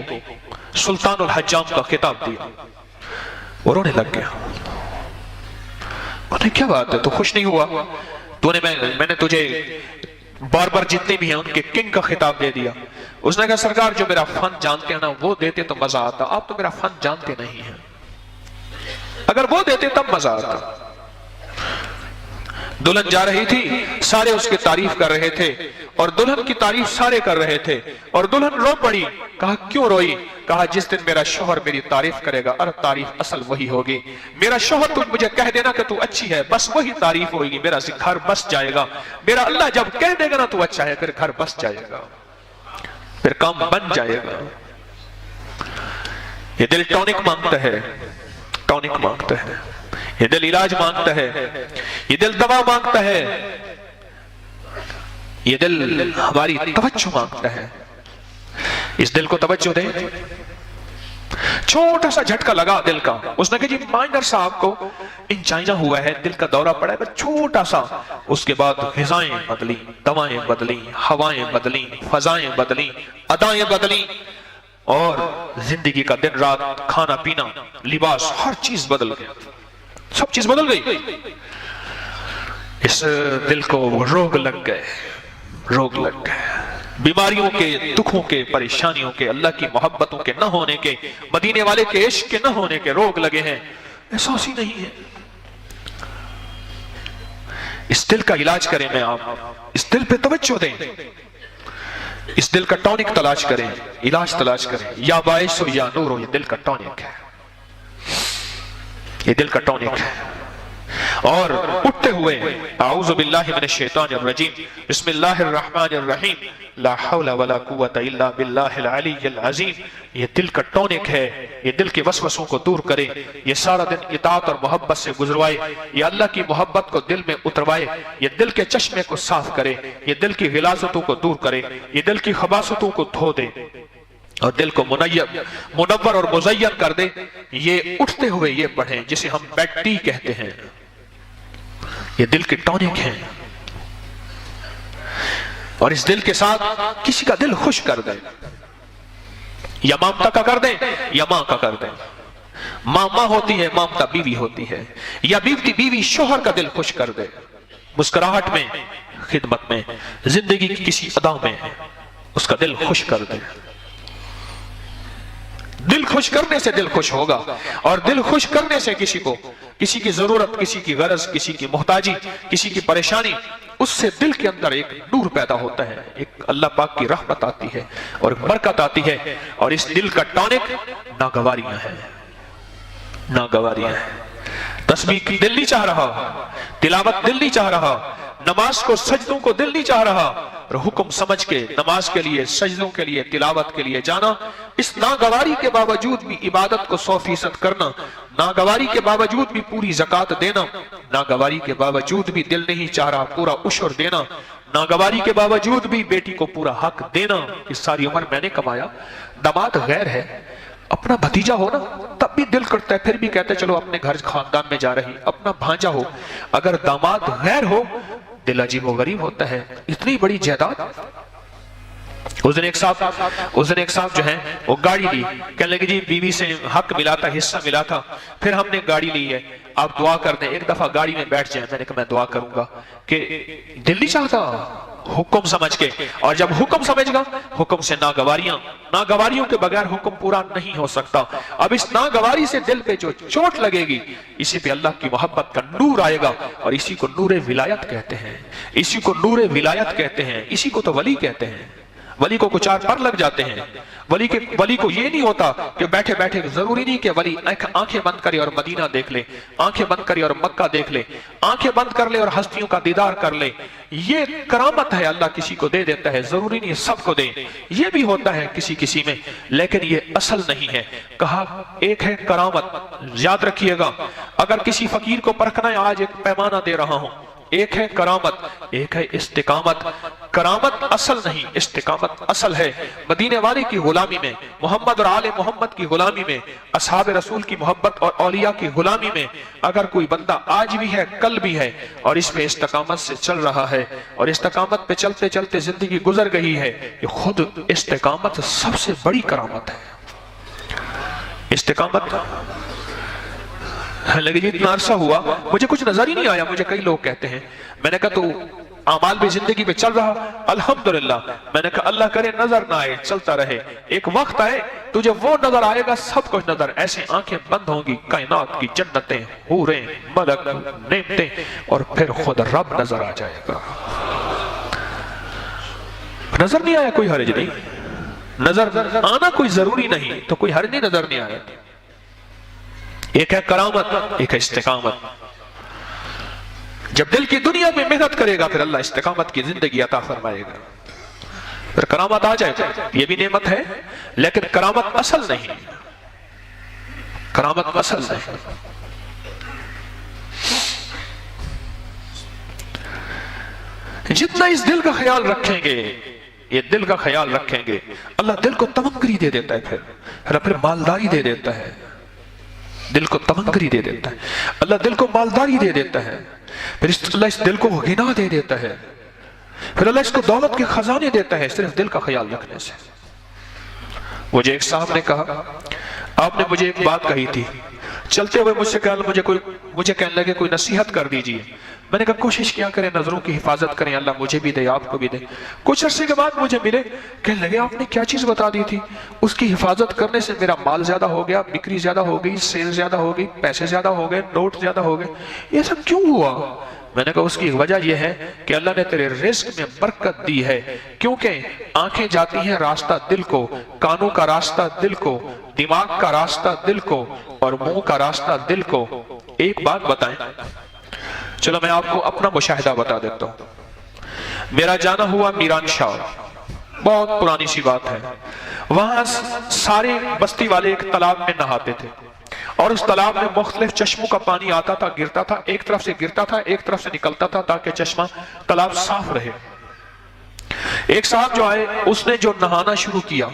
सुल्तानुल हज्जाम का खिताब दिया, वो रोने लग गया। उन्हें क्या बात है, तू खुश नहीं हुआ? तूने मैंने तुझे बार बार जितने भी हैं उनके किंग का खिताब दे दिया। उसने कहा सरकार जो मेरा फन जानते हैं ना वो देते तो मजा आता, आप तो मेरा फन जानते नहीं हैं, अगर वो देते तब मजा आता। दुल्हन जा रही थी, सारे उसकी तारीफ कर रहे थे और दुल्हन की तारीफ सारे कर रहे थे और दुल्हन रो पड़ी। कहा क्यों रोई? कहा जिस दिन मेरा शौहर मेरी तारीफ करेगा और तारीफ असल वही होगी। मेरा शौहर तुम मुझे कह देना कि तू अच्छी है, बस वही तारीफ होगी, मेरा घर बस जाएगा। मेरा अल्लाह जब कह देगा ना तू अच्छा है, फिर घर बस जाएगा, फिर काम बन जाएगा। ये दिल टॉनिक मांगता है, टॉनिक मांगता है, ये दिल इलाज मांगता है, ये दिल दवा मांगता है, ये दिल हमारी तवज्जो मांगता है। इस दिल को तवज्जो दे। छोटा सा झटका लगा दिल का, उसने कहा जी माइनर साहब को इंजाइना हुआ है, दिल का दौरा पड़ा है, छोटा सा। उसके बाद ग़िज़ाएं बदली, दवाएं बदली, हवाएं बदली, फजाएं बदली, अदाएं बदली और जिंदगी का दिन रात, खाना पीना, लिबास, हर चीज बदल गया, सब चीज बदल गई। इस दिल को रोग लग गए, रोग लग गए, बीमारियों के, दुखों के, परेशानियों के, अल्लाह की मोहब्बतों के न होने के, मदीने वाले के इश्क के न होने के रोग लगे हैं। एहसास ही नहीं है। इस दिल का इलाज करें मैं आप, इस दिल पे तवज्जो दें, इस दिल का टॉनिक तलाश करें, इलाज तलाश करें। या बाइस हो या नूर हो, ये दिल का टॉनिक है। ये दिल का टॉनिक है। और उठते हुए आऊज़ु बिल्लाहि मिनश शैतानिर रजीम, बिस्मिल्लाहिर रहमानिर रहीम, ला हौला वला कुव्वता इल्ला बिल्लाहिल अलीय्यिल अज़ीम। ये दिल का टॉनिक है, ये दिल के वसवसों को दूर करे, ये सारा दिन इताअत और मोहब्बत से गुजरवाए, ये अल्लाह की मोहब्बत को दिल में उतरवाए, ये दिल के चश्मे को साफ करे, ये दिल की गिलाज़तों को दूर करे, ये दिल की खबासतों को धो दे और दिल को मुनव्वर और मुज़य्यन कर दे। ये उठते हुए ये पढ़े जिसे हम बेड टी कहते हैं। ये दिल की टॉनिक है और इस दिल के साथ किसी का दिल खुश कर दे, या ममता का कर दे या मां का कर दे। मां होती है, ममता बीवी होती है, या बीवी शोहर का दिल खुश कर दे, मुस्कुराहट में, खिदमत में, जिंदगी की किसी अदा में उसका दिल खुश कर दे। दिल खुश करने से दिल खुश होगा, और दिल खुश करने से किसी की जरूरत, किसी की गरज, किसी की मोहताजी, किसी की परेशानी, उससे दिल के अंदर एक नूर पैदा होता है, एक अल्लाह पाक की रहमत आती है और बरकत आती है। और इस दिल का टॉनिक नागवारियां हैं, नागवारियां हैं। तस्बीह की दिल नहीं चाह रहा, तिलावत दिल नहीं चाह रहा, नमाज को, सजदों को दिल नहीं चाह रहा, और हुक्म समझ के नमाज के लिए, सजदों के लिए, तिलावत के लिए जाना, इस नागवारी के बावजूद भी इबादत को 100% करना, नागवारी के बावजूद भी पूरी ज़कात देना, नागवारी के बावजूद भी दिल नहीं चाह रहा पूरा उशर देना, नागवारी के बावजूद भी बेटी को पूरा हक देना कि सारी उम्र मैंने कमाया। दामाद गैर है, अपना भतीजा हो ना तब भी दिल करता है, फिर भी कहते चलो अपने घर खानदान में जा रही, अपना भांजा हो। अगर दामाद गैर हो दिल अजीबो गरीब होता है। इतनी बड़ी जायदाद। उस दिन एक साहब जो है वो गाड़ी ली, कहने लगे जी बीवी से हक मिला था, हिस्सा मिला था, फिर हमने गाड़ी ली है, आप दुआ कर दें, एक दफा गाड़ी में बैठ जाए। मैंने कहा मैं दुआ करूंगा, कि दिल नहीं चाहता, हुक्म समझ के। और जब हुक्म समझेगा, हुक्म से नागवारियों के बगैर हुक्म पूरा नहीं हो सकता। अब इस नागवारी से दिल पे जो चोट लगेगी, इसी पे अल्लाह की मोहब्बत का नूर आएगा, और इसी को नूरे विलायत कहते हैं, इसी को नूरे विलायत कहते हैं, इसी को तो वली कहते हैं। वली को कुछ चार पर लग जाते हैं। वली को ये नहीं होता कि बैठे बैठे, जरूरी नहीं कि वली आंखें बंद करे और मदीना देख ले, आंखें बंद करे और मक्का देख ले, आंखें बंद कर ले और हस्तियों का दीदार कर ले। ये करामत है, अल्लाह किसी को दे देता है, जरूरी नहीं सबको दे। ये भी होता है किसी में, लेकिन ये असल नहीं है। कहा एक है करामत, याद रखिएगा। अगर किसी फकीर को परखना है, आज एक पैमाना दे रहा हूं, एक है करामत, एक है इस्तिकामत। करामत असल नहीं, इस्तिकामत असल है। मदीने वाले की गुलामी में, मोहम्मद और आले मोहम्मद की गुलामी में, असहाब रसूल की मोहब्बत और औलिया की गुलामी में अगर कोई बंदा आज भी है, कल भी है, और इसमें इस्तिकामत से चल रहा है, और इस्तिकामत पे चलते चलते जिंदगी गुजर गई है, ये खुद इस्तिकामत सबसे बड़ी करामत है। इस्तिकामत लगे जी इतना अरसा हुआ मुझे कुछ नजर ही नहीं आया, मुझे कई लोग कहते हैं। मैंने कहा तो आमाल भी जिंदगी में चल रहा, अल्हम्दुलिल्लाह। मैंने कहा अल्लाह करे नजर ना आए, चलता रहे। एक वक्त आए तुझे वो नजर आएगा, सब कुछ नजर, ऐसे आंखें बंद होंगी, कायनात की जन्नतें, हूरें, मलक, नेमतें, और फिर खुद रब नजर आ जाएगा। नजर नहीं आया कोई हर्ज नहीं, नजर आना कोई जरूरी नहीं, तो कोई हर्ज नहीं, नजर नहीं आया। एक है करामत, एक है इस्तिकामत। जब दिल की दुनिया में मेहनत करेगा, फिर अल्लाह इस्तिकामत की जिंदगी अता फरमाएगा, फिर करामत आ जाएगा। ये भी नेमत है, लेकिन करामत असल नहीं, करामत असल नहीं। जितना इस दिल का ख्याल रखेंगे, ये दिल का ख्याल रखेंगे, अल्लाह दिल को तमंगरी दे देता है, फिर मालदारी दे देता है, दिल को तमंगरी दे देता है, अल्लाह दिल को मालदारी दे देता है, फिर अल्लाह इस दिल को गिना दे देता है, फिर अल्लाह इसको दौलत के खजाने देता है, सिर्फ दिल का ख्याल रखने से। मुझे एक साहब ने कहा, आपने मुझे एक बात कही थी, चलते हुए मुझसे मुझे कहने लगे कोई नसीहत कर दीजिए। मैंने कहा कोशिश क्या करें, नजरों की हिफाजत करें, अल्लाह मुझे भी दे आपको भी दे। कुछ अरसे के बाद मुझे मिले, कहने लगे आपने क्या चीज बता दी थी, उसकी हिफाजत करने से मेरा माल ज्यादा हो गया, बिक्री ज्यादा हो गई, सेल ज्यादा हो गई, पैसे ज्यादा हो गए, नोट ज्यादा हो गए, ये सब क्यों हुआ? मैंने कहा उसकी वजह यह है कि अल्लाह ने तेरे रिस्क में बरकत दी है, क्योंकि आंखें जाती हैं रास्ता दिल को, कानों का रास्ता दिल को, दिमाग का रास्ता दिल को, और मुंह का रास्ता दिल को। एक बात बताएं, चलो मैं आपको अपना मुशाहिदा बता देता हूं। मेरा जाना हुआ मीरान शाह, बहुत पुरानी सी बात है, वहां सारे बस्ती वाले एक तालाब में नहाते थे और उस तालाब में मुख्तलिफ चश्मों का पानी आता था, गिरता था, एक तरफ से गिरता था, एक तरफ से निकलता था, ताकि चश्मा तालाब साफ रहे। एक साहब जो आए, उसने जो नहाना शुरू किया,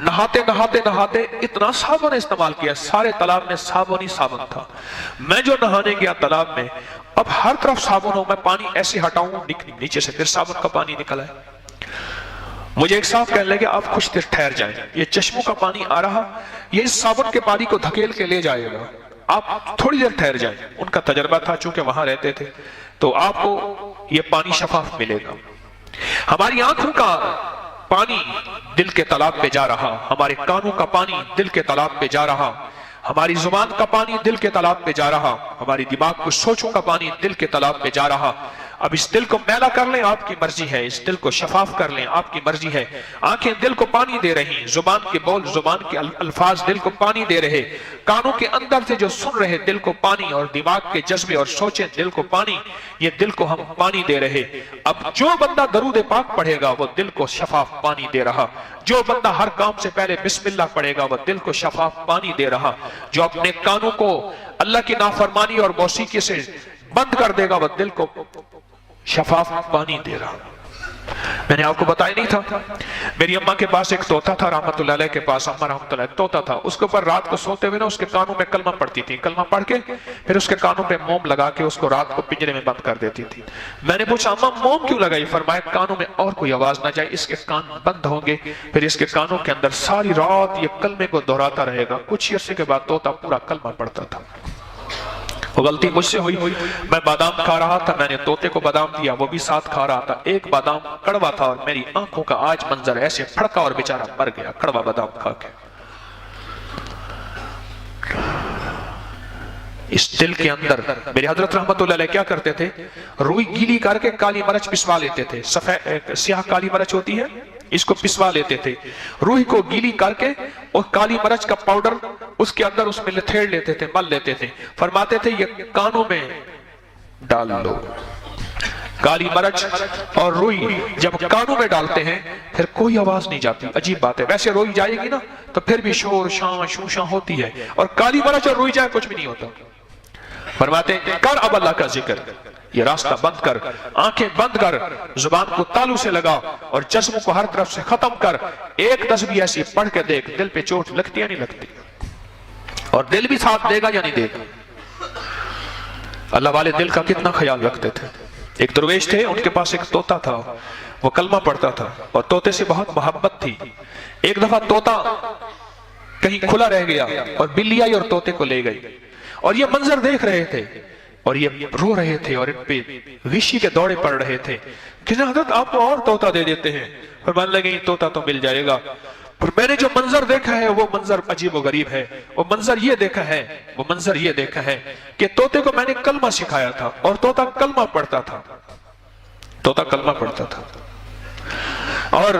नहाते नहाते नहाते इतना साबुन इस्तेमाल किया, सारे तालाब में साबुन ही साबुन था। मैं जो नहाने गया तालाब में, अब हर तरफ साबुन हो, मैं पानी ऐसे हटाऊं, नीचे से फिर साबुन का पानी निकला है। मुझे एक साहब कहने लगे आप कुछ देर ठहर जाएं, ये चश्मों का पानी आ रहा, ये इस साबुन के पानी को धकेल के ले जाएगा, आप थोड़ी देर ठहर जाएं। उनका तजर्बा था, चूंकि वहां रहते थे, तो आपको ये पानी शफाफ मिलेगा। हमारी आंखों का पानी दिल के तालाब पे जा रहा, हमारे कानों का पानी दिल के तालाब पे जा रहा, हमारी जुबान का पानी दिल के तालाब पे जा रहा, हमारी दिमाग को सोचों का पानी दिल के तालाब पे जा रहा। अब इस दिल को मैला कर लें, आपकी मर्जी है, इस दिल को शफाफ कर लें, आपकी मर्जी है। आंखें दिल को पानी दे रही, जुबान के बोल, जुबान के अल्फाज दिल को पानी दे रहे, कानों के अंदर से जो सुन रहे दिल को पानी, और दिमाग के जज्बे और सोचे दिल को पानी, ये दिल को हम पानी दे रहे। अब जो बंदा दरूद पाक पढ़ेगा वो दिल को शफाफ पानी दे रहा, जो बंदा हर काम से पहले बिस्मिल्लाह पढ़ेगा वो दिल को शफाफ पानी दे रहा, जो अपने कानों को अल्लाह की नाफरमानी और मौसीकी से बंद कर देगा वो दिल को शफाफ पानी दे रहा। मैंने आपको बताया नहीं था, मेरी अम्मा के पास एक तोता था, रहमतुल्लाह अलैह के पास, अम्मा रहमतुल्लाह अलैह, तोता था। उसके ऊपर रात को सोते हुए ना उसके कानों में कलमा पड़ती थी, कलमा पढ़ के फिर उसके कानों पे मोम लगा के उसको रात को पिंजरे में बंद कर देती थी। मैंने पूछा अम्मा मोम क्यों लगाई? फरमाया कानों में और कोई आवाज ना जाए, इसके कान बंद होंगे, फिर इसके कानों के अंदर सारी रात ये कलमे को दोहराता रहेगा। कुछ अर्से के बाद तोता पूरा कलमा पढ़ता था। वो गलती मुझसे हुई, मैं बादाम खा रहा था, मैंने तोते को बादाम दिया, वो भी साथ खा रहा था। एक बादाम कड़वा था और मेरी आंखों का आज मंजर ऐसे फड़का और बेचारा मर गया कड़वा बादाम खा के। इस दिल के अंदर मेरे हजरत रहमतुल्लाह अलैह क्या करते थे, रुई गीली करके काली मिर्च पिसवा लेते थे। सफेद स्याह काली मिर्च होती है, इसको पिसवा लेते थे, रूही को गीली करके और काली मिर्च का पाउडर उसके अंदर उसमें लथेड़ लेते थे, मल लेते थे। फरमाते थे ये कानों में डाल लो। काली मिर्च और रूही जब कानों में डालते हैं फिर कोई आवाज नहीं जाती। अजीब बात है, वैसे रूही जाएगी ना तो फिर भी शोर शां शूशा होती है, और काली मिर्च और रूही जाए कुछ भी नहीं होता। फरमाते कर अब अल्लाह का जिक्र, ये रास्ता बंद कर, आंखें बंद कर, जुबान को तालू से लगा और जज्बों को हर तरफ से खत्म कर। एक तस्बीह ऐसी पढ़ के देख, दिल पे चोट लगती या नहीं लगती, और दिल भी साथ देगा या नहीं देगा। अल्लाह वाले दिल का कितना ख्याल रखते थे। एक दरवेश थे, उनके पास एक तोता था, वो कलमा पढ़ता था और तोते से बहुत मोहब्बत थी। एक दफा तोता कहीं खुला रह गया और बिल्ली आई और तोते को ले गई, और ये मंजर देख रहे थे और ये रो रहे थे और इन पे विशी के दौड़े पड़ रहे थे कि हज़रत आपको और तोता दे देते हैं। और मान लगे तोता तो मिल जाएगा, पर मैंने जो मंजर देखा है वो मंजर अजीब व गरीब है। वो मंजर ये देखा है, वो मंजर ये देखा है कि तोते को मैंने कलमा सिखाया था और तोता कलमा पढ़ता था, तोता कलमा पढ़ता था। और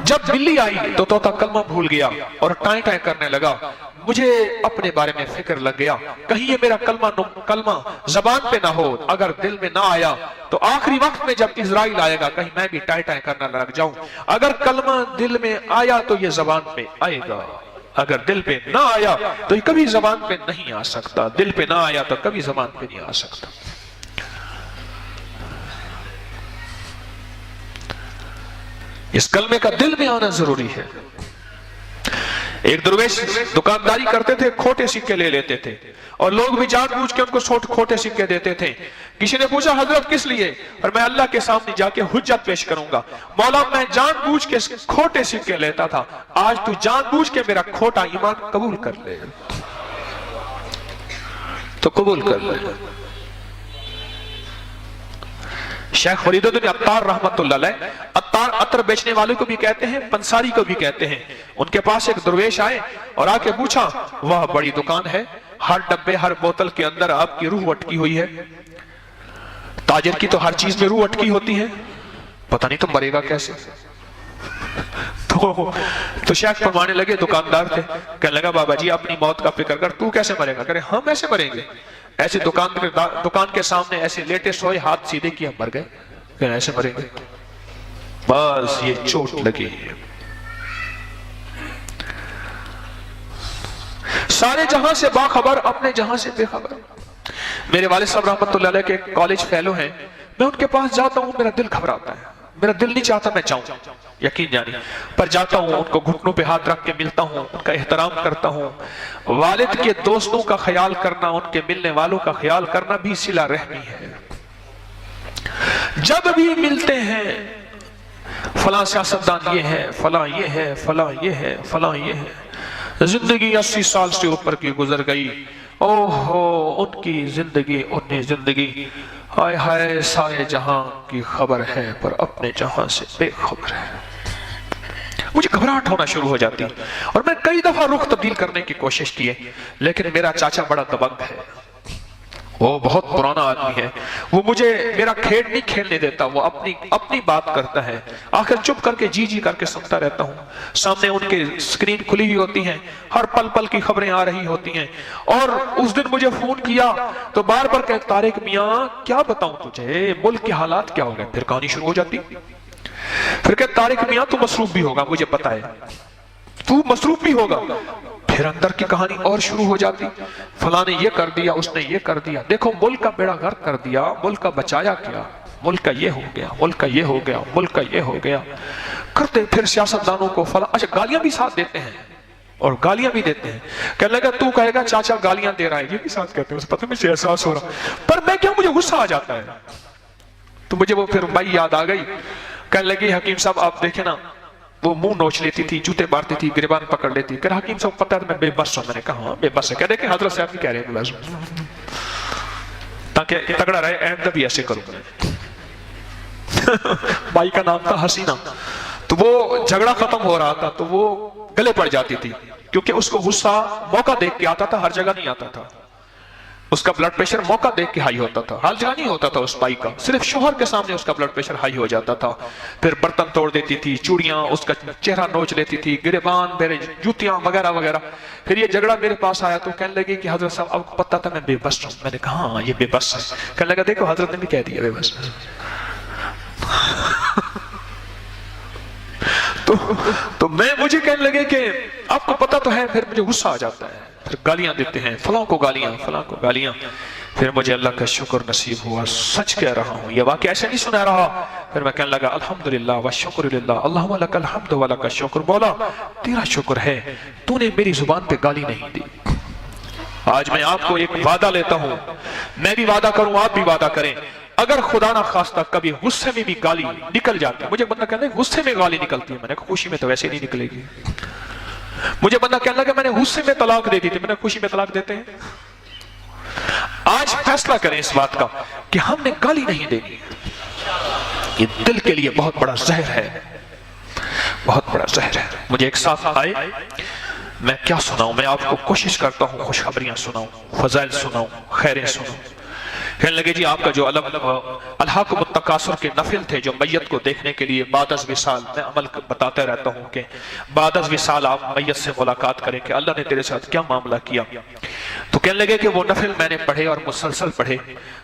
जब बिल्ली आई तो तोता कलमा भूल गया और टाई टाई करने लगा। मुझे अपने बारे में फिक्र लग गया, कहीं ये मेरा कलमा जबान पे ना हो, अगर दिल में ना आया तो आखिरी वक्त में जब इजराइल आएगा कहीं मैं भी टाई टाई करना लग जाऊं। अगर कलमा दिल में आया तो ये जबान पे आएगा, अगर दिल पे ना आया तो ये कभी जबान पे नहीं आ सकता, दिल पे ना आया तो कभी जबान पे नहीं आ सकता। इस कलमे का दिल में आना जरूरी है। एक दरवेश दुकानदारी करते थे, खोटे सिक्के ले लेते थे और लोग भी जानबूझ के उनको खोटे सिक्के देते थे। किसी ने पूछा हजरत किस लिए? और मैं अल्लाह के सामने जाके हुज्जत पेश करूंगा, मौला मैं जानबूझ के खोटे सिक्के लेता था, आज तू जानबूझ के मेरा खोटा ईमान कबूल कर ले तो कबूल कर ले। शेख फरीदुद्दीन अत्तार रहमतुल्लाह अलैह, अत्तार अतर बेचने वाले को भी कहते हैं, पंसारी को भी कहते हैं। उनके पास एक दरवेश आए और आके पूछा, वह बड़ी दुकान है, हर डब्बे हर बोतल के अंदर आपकी रूह अटकी हुई है। ताजिर की तो हर चीज में रूह अटकी होती है, पता नहीं तुम मरेगा कैसे। तो शेख फरमाने लगे, दुकानदार थे, कहने लगा बाबा जी अपनी मौत का फिक्र कर, तू कैसे मरेगा? करे हम ऐसे मरेंगे, ऐसे दुकान के सामने ऐसे लेटे सोए, हाथ सीधे किया, मर गए, ऐसे मरेंगे, बस ये चोट लगी। सारे जहां से बाखबर, अपने जहां से बेखबर। मेरे वालिद साहब रहमतुल्लाह अलैह के कॉलेज फेलो हैं, मैं उनके पास जाता हूं, मेरा दिल घबराता है, मेरा दिल नहीं चाहता मैं जाऊं, यकीन जानिए, पर जाता हूं, उनको घुटनों पे हाथ रख के मिलता हूं, उनका एहतराम करता हूं। वालिद के दोस्तों का ख्याल करना, उनके मिलने वालों का ख्याल करना भी सिला रहमी है। जब भी मिलते हैं फलां सियासतदान ये है, फलां ये है, फलां ये है, फलां ये है, जिंदगी 80 साल से ऊपर की गुजर गई, ओहो उनकी जिंदगी, उन्हें जिंदगी, हाय हाय सारे जहां की खबर है पर अपने जहां से बेखबर है। मुझे घबराहट होना शुरू हो जाती और मैं कई दफा रुख तब्दील करने की कोशिश की है, लेकिन मेरा चाचा बड़ा दबंग है, वो बहुत पुराना आदमी है, वो मुझे मेरा खेल नहीं खेलने देता, वो अपनी बात करता है, आखिर चुप करके जी जी करके सुनता रहता हूँ। सामने उनके स्क्रीन खुली हुई होती है, हर पल पल की खबरें आ रही होती हैं। और उस दिन मुझे फोन किया तो बार बार कह, तारिक मियाँ क्या बताऊं तुझे, मुल्क के हालात क्या हो गए, फिर कहानी शुरू हो जाती। फिर कह, तारिक मियाँ तू मसरूफ भी होगा, मुझे पता है तू मसरूफ भी होगा। फिर अंदर की कहानी और शुरू हो जाती, फलां ने ये कर दिया, उसने ये कर दिया, देखो मुल्क का बेड़ा गर्क कर दिया, मुल्क का बचाया क्या, मुल्क का ये हो गया, मुल्क का ये हो गया, मुल्क का ये हो गया करते। फिर सियासतदानों को फलां, अच्छा गालियां भी साथ देते हैं और गालियां भी देते हैं। कहने लगा तू कहेगा चाचा गालियां दे रहा है, ये भी साथ कहते हैं, पता मुझे एहसास हो रहा, पर मैं क्या, मुझे गुस्सा आ जाता है। तो मुझे वो फिर बाई याद आ गई, कहने लगी हकीम साहब आप देखे ना, वो मुंह नोच लेती थी, जूते मारती थी, गिरबान पकड़ लेती, कर हकीम साहब पता है मैं बेबस हूं। मैंने कहा बेबस है? कह रहे कि हजरत साहब भी कह रहे हैं ताकि तगड़ा रहे, आइंदा भी ऐसे करूंगा। बाई का नाम था हसीना, तो वो झगड़ा खत्म हो रहा था तो वो गले पड़ जाती थी, क्योंकि उसको गुस्सा मौका देख के आता था, हर जगह नहीं आता था। उसका ब्लड प्रेशर मौका देख के हाई होता था, हर जगह नहीं होता था उस बाई का, सिर्फ शोहर के सामने उसका ब्लड प्रेशर हाई हो जाता था। फिर बर्तन तोड़ देती थी, चूड़ियां, उसका चेहरा नोच लेती थी, गिरबान, मेरे जूतियां वगैरह वगैरह। फिर ये झगड़ा मेरे पास आया तो कहने लगी कि हजरत साहब आपको पता था मैं बेबस हूं। मैंने कहा हाँ ये बेबस है। कहने लगा देखो हजरत ने भी कह दिया बेबस। तो मुझे कहने लगे कि आपको पता तो है, फिर मुझे गुस्सा आ जाता है, फिर गालियां देते हैं, फलां को गालियां, फलां को गालियां। फिर मुझे अल्लाह का शुक्र नसीब हुआ, सच कह रहा हूं, ये वाकई ऐसे नहीं सुना रहा। फिर मैं कहने लगा अल्हम्दुलिल्लाह व शुक्रिल्लाह, अल्लाहुम्मा लकल हम्द व लकल शुक्र, मौला तेरा शुक्र है तूने मेरी जुबान पे गाली नहीं दी। आज मैं आपको एक वादा लेता हूं, मैं भी वादा करूं, आप भी वादा करें, अगर खुदा ना खास्ता कभी गुस्से में भी गाली निकल जाती, मुझे बंदा कहने लगा गुस्से में गाली निकलती है, मैंने कहा खुशी में तो वैसे नहीं निकलेगी। मुझे बंदा कहने लगा मैंने गुस्से में तलाक दे दी थी, मैंने खुशी में तलाक देते हैं। आज फैसला करें इस बात का कि हमने गाली नहीं देनी, ये दिल के लिए बहुत बड़ा जहर है, बहुत बड़ा जहर है। मुझे एक साथ आए, मैं क्या सुनाऊं, मैं आपको कोशिश करता हूं खुशखबरियां सुनाऊं, फजाइल सुनाऊं, खैरें सुनाऊं। कहने लगे जी आपका जो अलहाकुमुत तकासुर के नफिल थे, जो मैयत को देखने के लिए बादस विसाल, मैं अमल बताता रहता हूँ कि बादस विसाल आप मैयत से मुलाकात करें कि अल्लाह ने तेरे साथ क्या मामला किया। तो कहने लगे कि वो नफिल मैंने पढ़े और मुसलसल पढ़े,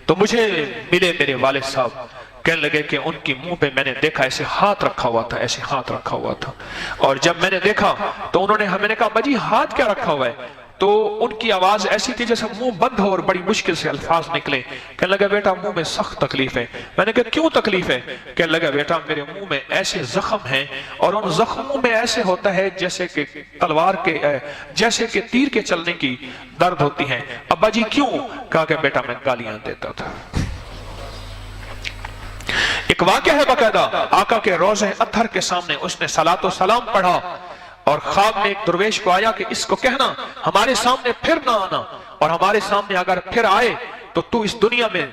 तो मुझे मिले मेरे वालिद साहब। कहने लगे कि उनकी मुंह पे मैंने देखा ऐसे हाथ रखा हुआ था, ऐसे हाथ रखा हुआ था, और जब मैंने देखा तो उन्होंने, मैंने कहा बाजी हाथ क्या रखा हुआ है, तो उनकी आवाज ऐसी थी जैसे मुंह बंद हो और बड़ी मुश्किल से अल्फाज निकले। कहने लगा बेटा मुंह में सख्त तकलीफ है। मैंने कहा क्यों तकलीफ है? कहने लगा बेटा मेरे मुंह में ऐसे जख्म हैं और उन जख्मों में ऐसे होता है जैसे कि तलवार के, जैसे कि तीर के चलने की दर्द होती है। अब्बा जी क्यों? कहा कि बेटा मैं गालियां देता था। एक वाक़या है बकायदा, आका के रोज़े अत्हर के सामने उसने सलातो सलाम पढ़ा और ख्वाब में एक दुर्वेश को आया कि इसको कहना हमारे सामने फिर ना आना, और हमारे सामने अगर फिर आए तो तू इस दुनिया में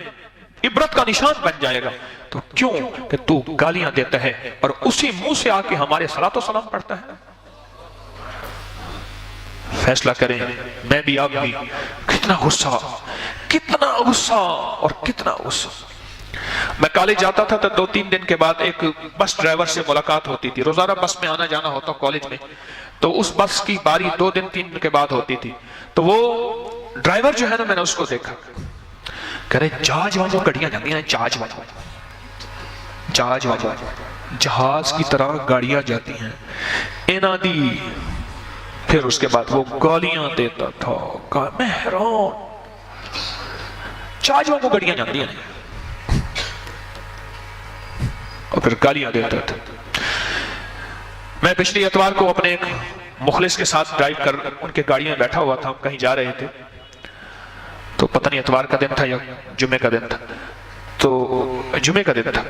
इबरत का निशान बन जाएगा। तो क्यों कि तू गालियां देता है और उसी मुंह से आके हमारे सलातो सलाम पढ़ता है। फैसला करें, मैं भी आप भी, कितना गुस्सा, कितना गुस्सा और कितना गुस्सा। मैं कॉलेज जाता था तो 2-3 दिन के बाद एक बस ड्राइवर से मुलाकात होती थी। रोजाना बस में आना जाना होता कॉलेज में, तो उस बस की बारी 2 दिन 3 दिन के बाद होती थी। तो वो ड्राइवर जो है ना, मैंने उसको देखा, कह रहे जहाज वालों गाड़ियां जाती हैं, जहाज वालों, जहाज वालों, जहाज की तरह गाड़ियां जाती हैं इना दी। फिर उसके बाद वो गालियां देता था, मैं हैरान, जहाज वालों गाड़ियां जाती हैं, और फिर गालियां देता था। मैं पिछले इतवार को अपने एक मुखलिस के साथ ड्राइव कर उनके गाड़ी में बैठा हुआ था, हम कहीं जा रहे थे, तो पता नहीं इतवार का दिन था या जुमे का दिन था, तो जुमे का दिन था।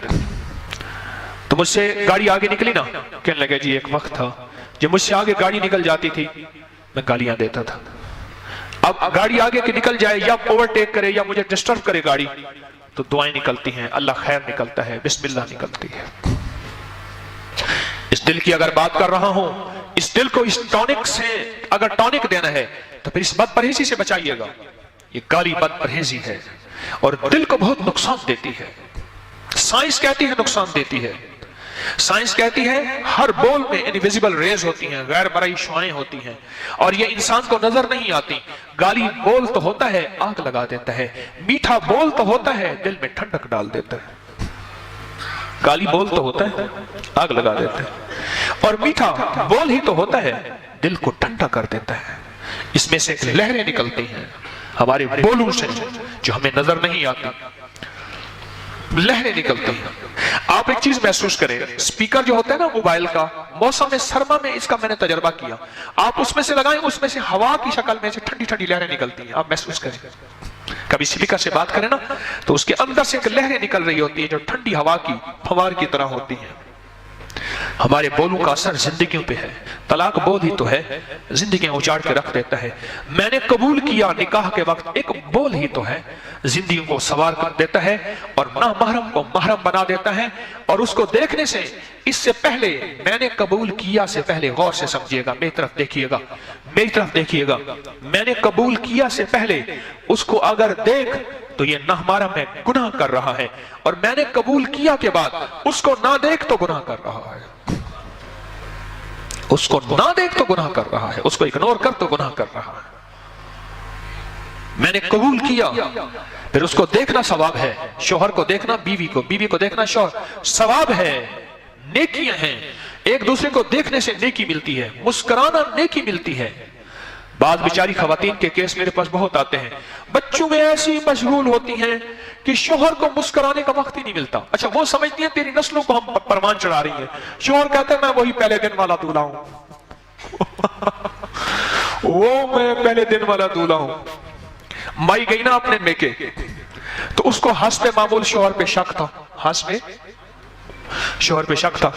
तो मुझसे गाड़ी आगे निकली ना, कहने लगे जी एक वक्त था जब मुझसे आगे गाड़ी निकल जाती थी, मैं गालियां देता था। अब गाड़ी आगे की निकल जाए या ओवरटेक करे या मुझे डिस्टर्ब करे गाड़ी, तो दुआएं निकलती हैं, अल्लाह खैर निकलता है, बिस्मिल्लाह निकलती है। इस दिल की अगर बात कर रहा हूं, इस दिल को इस टॉनिक से अगर टॉनिक देना है तो फिर इस बदपरहेजी से बचाइएगा। ये गाली बदपरहेजी है और दिल को बहुत नुकसान देती है। साइंस कहती है नुकसान देती है। साइंस कहती है हर बोल में इनविजिबल रेज होती हैं, गैर मरई शुआएं होती हैं, और ये इंसान को नजर नहीं आती। गाली बोल तो होता है, आग लगा देता है। मीठा बोल तो होता है, दिल में ठंडक डाल देता है। गाली बोल तो होता है, आग लगा देता है, और मीठा बोल ही तो होता है, दिल को ठंडा कर देता है। इसमें से लहरें निकलती हैं हमारे बोलों से जो हमें नजर नहीं आती, लहरें निकलती हैं। आप एक चीज महसूस करें, स्पीकर जो होता है ना मोबाइल का, मौसम सरमा में इसका मैंने तजर्बा किया, आप उसमें से लगाएं, उसमें से हवा की शक्ल में से ठंडी ठंडी लहरें निकलती हैं, आप महसूस करें। कभी स्पीकर से बात करें ना, तो उसके अंदर से एक लहरें निकल रही होती है जो ठंडी हवा की फवार की तरह होती है। हमारे बोलों का असर जिंदगियों पे है। तलाक बोल ही तो है, जिंदगियां उजाड़ के रख देता है। मैंने कबूल किया निकाह के वक्त, एक बोल ही तो है, जिंदगी को सवार कर देता है और नामहरम को महरम बना देता है। और उसको देखने से, इससे पहले मैंने कबूल किया से पहले, गौर से समझिएगा, मेरी तरफ देखिएगा, मेरी तरफ देखिएगा, मैंने कबूल किया से पहले उसको अगर देख तो ये नाहमारम है, गुनाह कर रहा है, और मैंने कबूल किया के बाद उसको ना देख तो गुनाह कर रहा है, उसको ना देख तो गुनाह कर रहा है, उसको इग्नोर कर तो गुनाह कर रहा है। मैंने कबूल किया, फिर उसको देखना सवाब है, शोहर को देखना बीवी को, बीवी को देखना शोहर, सवाब है, नेकियां हैं। एक दूसरे को देखने से नेकी मिलती है, मुस्कुराना नेकी मिलती है। बाद बेचारी खवातीन के केस मेरे पास बहुत आते हैं, बच्चों में ऐसी मशगूल होती हैं कि शोहर को मुस्कुराने का वक्त ही नहीं मिलता। अच्छा, वो समझती हैं तेरी नस्लों को हम परवान चढ़ा रही हैं। शोहर कहते हैं मैं वही पहले दिन वाला दूल्हा हूं वो मैं पहले दिन वाला दूल्हा हूं। माई गई ना अपने मेके, तो उसको हंसते मामूल शोहर पे शक था, हंसते शोहर पे शक था,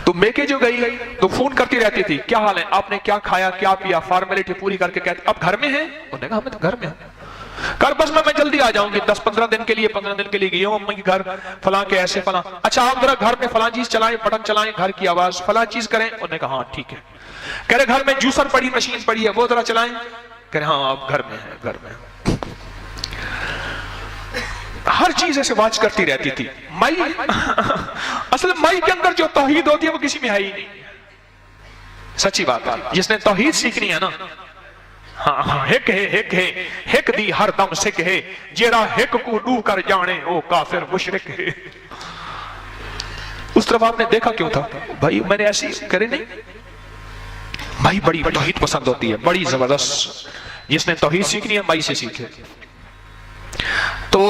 तो मेके जो गई तो फोन करती रहती थी, क्या हाल है, आपने क्या खाया क्या पिया, फॉर्मेलिटी पूरी करके कहती अब घर में है। उन्होंने कहा मैं तो घर में हूं। कर बस मैं जल्दी आ जाऊंगी, 10-15 दिन के लिए, 15 दिन के लिए गई हूं अम्मा के घर, फलां के ऐसे फलां। अच्छा आप जरा घर में फलां चीज चलाएं, बटन चलाएं, घर की आवाज फलां चीज करें। उन्होंने कहा हाँ ठीक है। कह रहे घर में जूसर पड़ी, मशीन पड़ी है, वो जरा चलाएं। कह रहे हाँ आप घर में है, घर में। हर चीज ऐसे वाच करती रहती थी। माई असल माई के अंदर जो तौहीद होती है वो किसी में है ही नहीं। सच्ची बात है, जिसने तौहीद सीखनी है ना, हाँ हाँ हिक है हिक दी हर दम सिक है, जेरा हिक को डू कर जाने ओ काफिर मुशरिक है। उस तरफ आपने देखा क्यों था भाई, मैंने ऐसी करे नहीं। भाई बड़ी तौहीद पसंद होती है, बड़ी जबरदस्त। जिसने तौहीद सीखनी है माई से सीखे। तो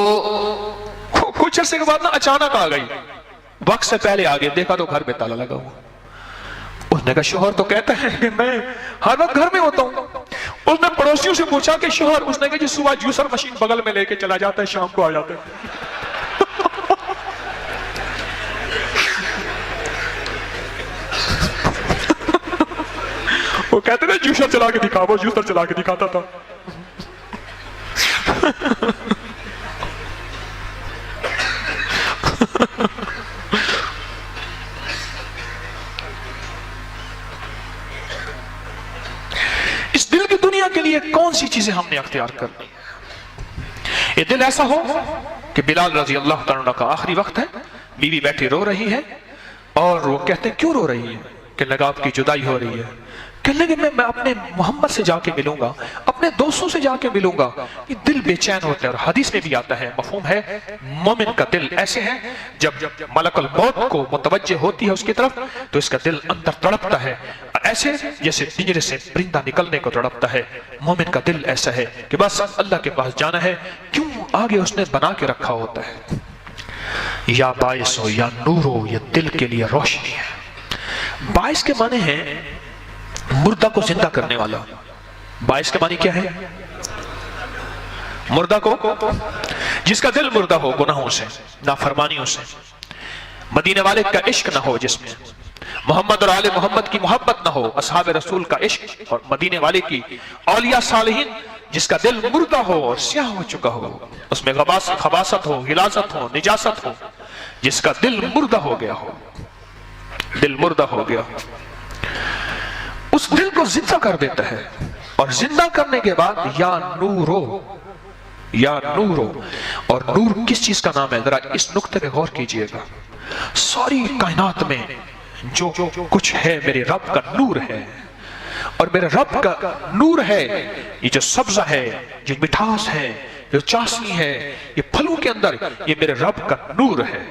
कुछ अरसे के बाद ना अचानक आ गई, वक्त से पहले आ गए, देखा तो घर में ताला लगा हुआ। उसने कहा शोहर तो कहता है कि मैं हर वक्त घर में होता हूं। उसने पड़ोसियों से पूछा कि शोहर, उसने कहा जी सुबह जूसर मशीन बगल में लेके चला जाता है, शाम को आ जाता है। वो कहते ना जूसर चला के दिखा, वो जूसर चला के दिखाता था। इस दिल की दुनिया के लिए कौन सी चीजें हमने अख्तियार करनी है? ये दिल ऐसा हो कि बिलाल रजी अल्लाह तआला अन्हु का आखिरी वक्त है, बीवी बैठी रो रही है और वो कहते हैं क्यों रो रही है? कहने लगा आपकी जुदाई हो रही है। कहने लगे मैं अपने मोहम्मद से जाके मिलूंगा, अपने दोस्तों से जाके मिलूंगा, ये दिल बेचैन होता है। और हदीस में भी आता है, मफहूम है, मोमिन का दिल ऐसे है जब मलकुल मौत को मुतवज्जे होती है उसकी तरफ तो इसका दिल अंदर तड़पता है, ऐसे जैसे पिंजरे से परिंदा निकलने को तड़पता है। मोमिन का दिल ऐसा है कि बस अल्लाह के पास जाना है, क्यों आगे उसने बना के रखा होता है। या बाइस हो या नूर हो, ये दिल के लिए रोशनी है। बाइस के माने हैं मुर्दा को जिंदा करने वाला। बाइस के माने क्या है? मुर्दा को, जिसका दिल मुर्दा हो गुनाहों से, नाफरमानियों से, मदीने वाले का इश्क ना हो, जिसमें मोहम्मद और आले मोहम्मद की मोहब्बत ना हो, असहाब रसूल का इश्क और मदीने वाले की औलिया सालिहीन, जिसका दिल मुर्दा हो और स्याह हो चुका हो, उसमें खबासत हो, गिलाजत हो, निजासत हो, जिसका दिल मुर्दा हो गया हो, दिल मुर्दा हो गया, उस दिल को जिंदा कर देता है। और जिंदा करने के बाद या नूरो, या नूरो, और नूर किस चीज का नाम है? जरा इस नुक्ते पे गौर कीजिएगा। सारी कायनात में जो कुछ है मेरे रब का नूर है, और मेरे रब का नूर है, ये जो सब्जा है, जो मिठास है, जो चाशनी है, ये फलों के अंदर, ये मेरे रब का नूर है।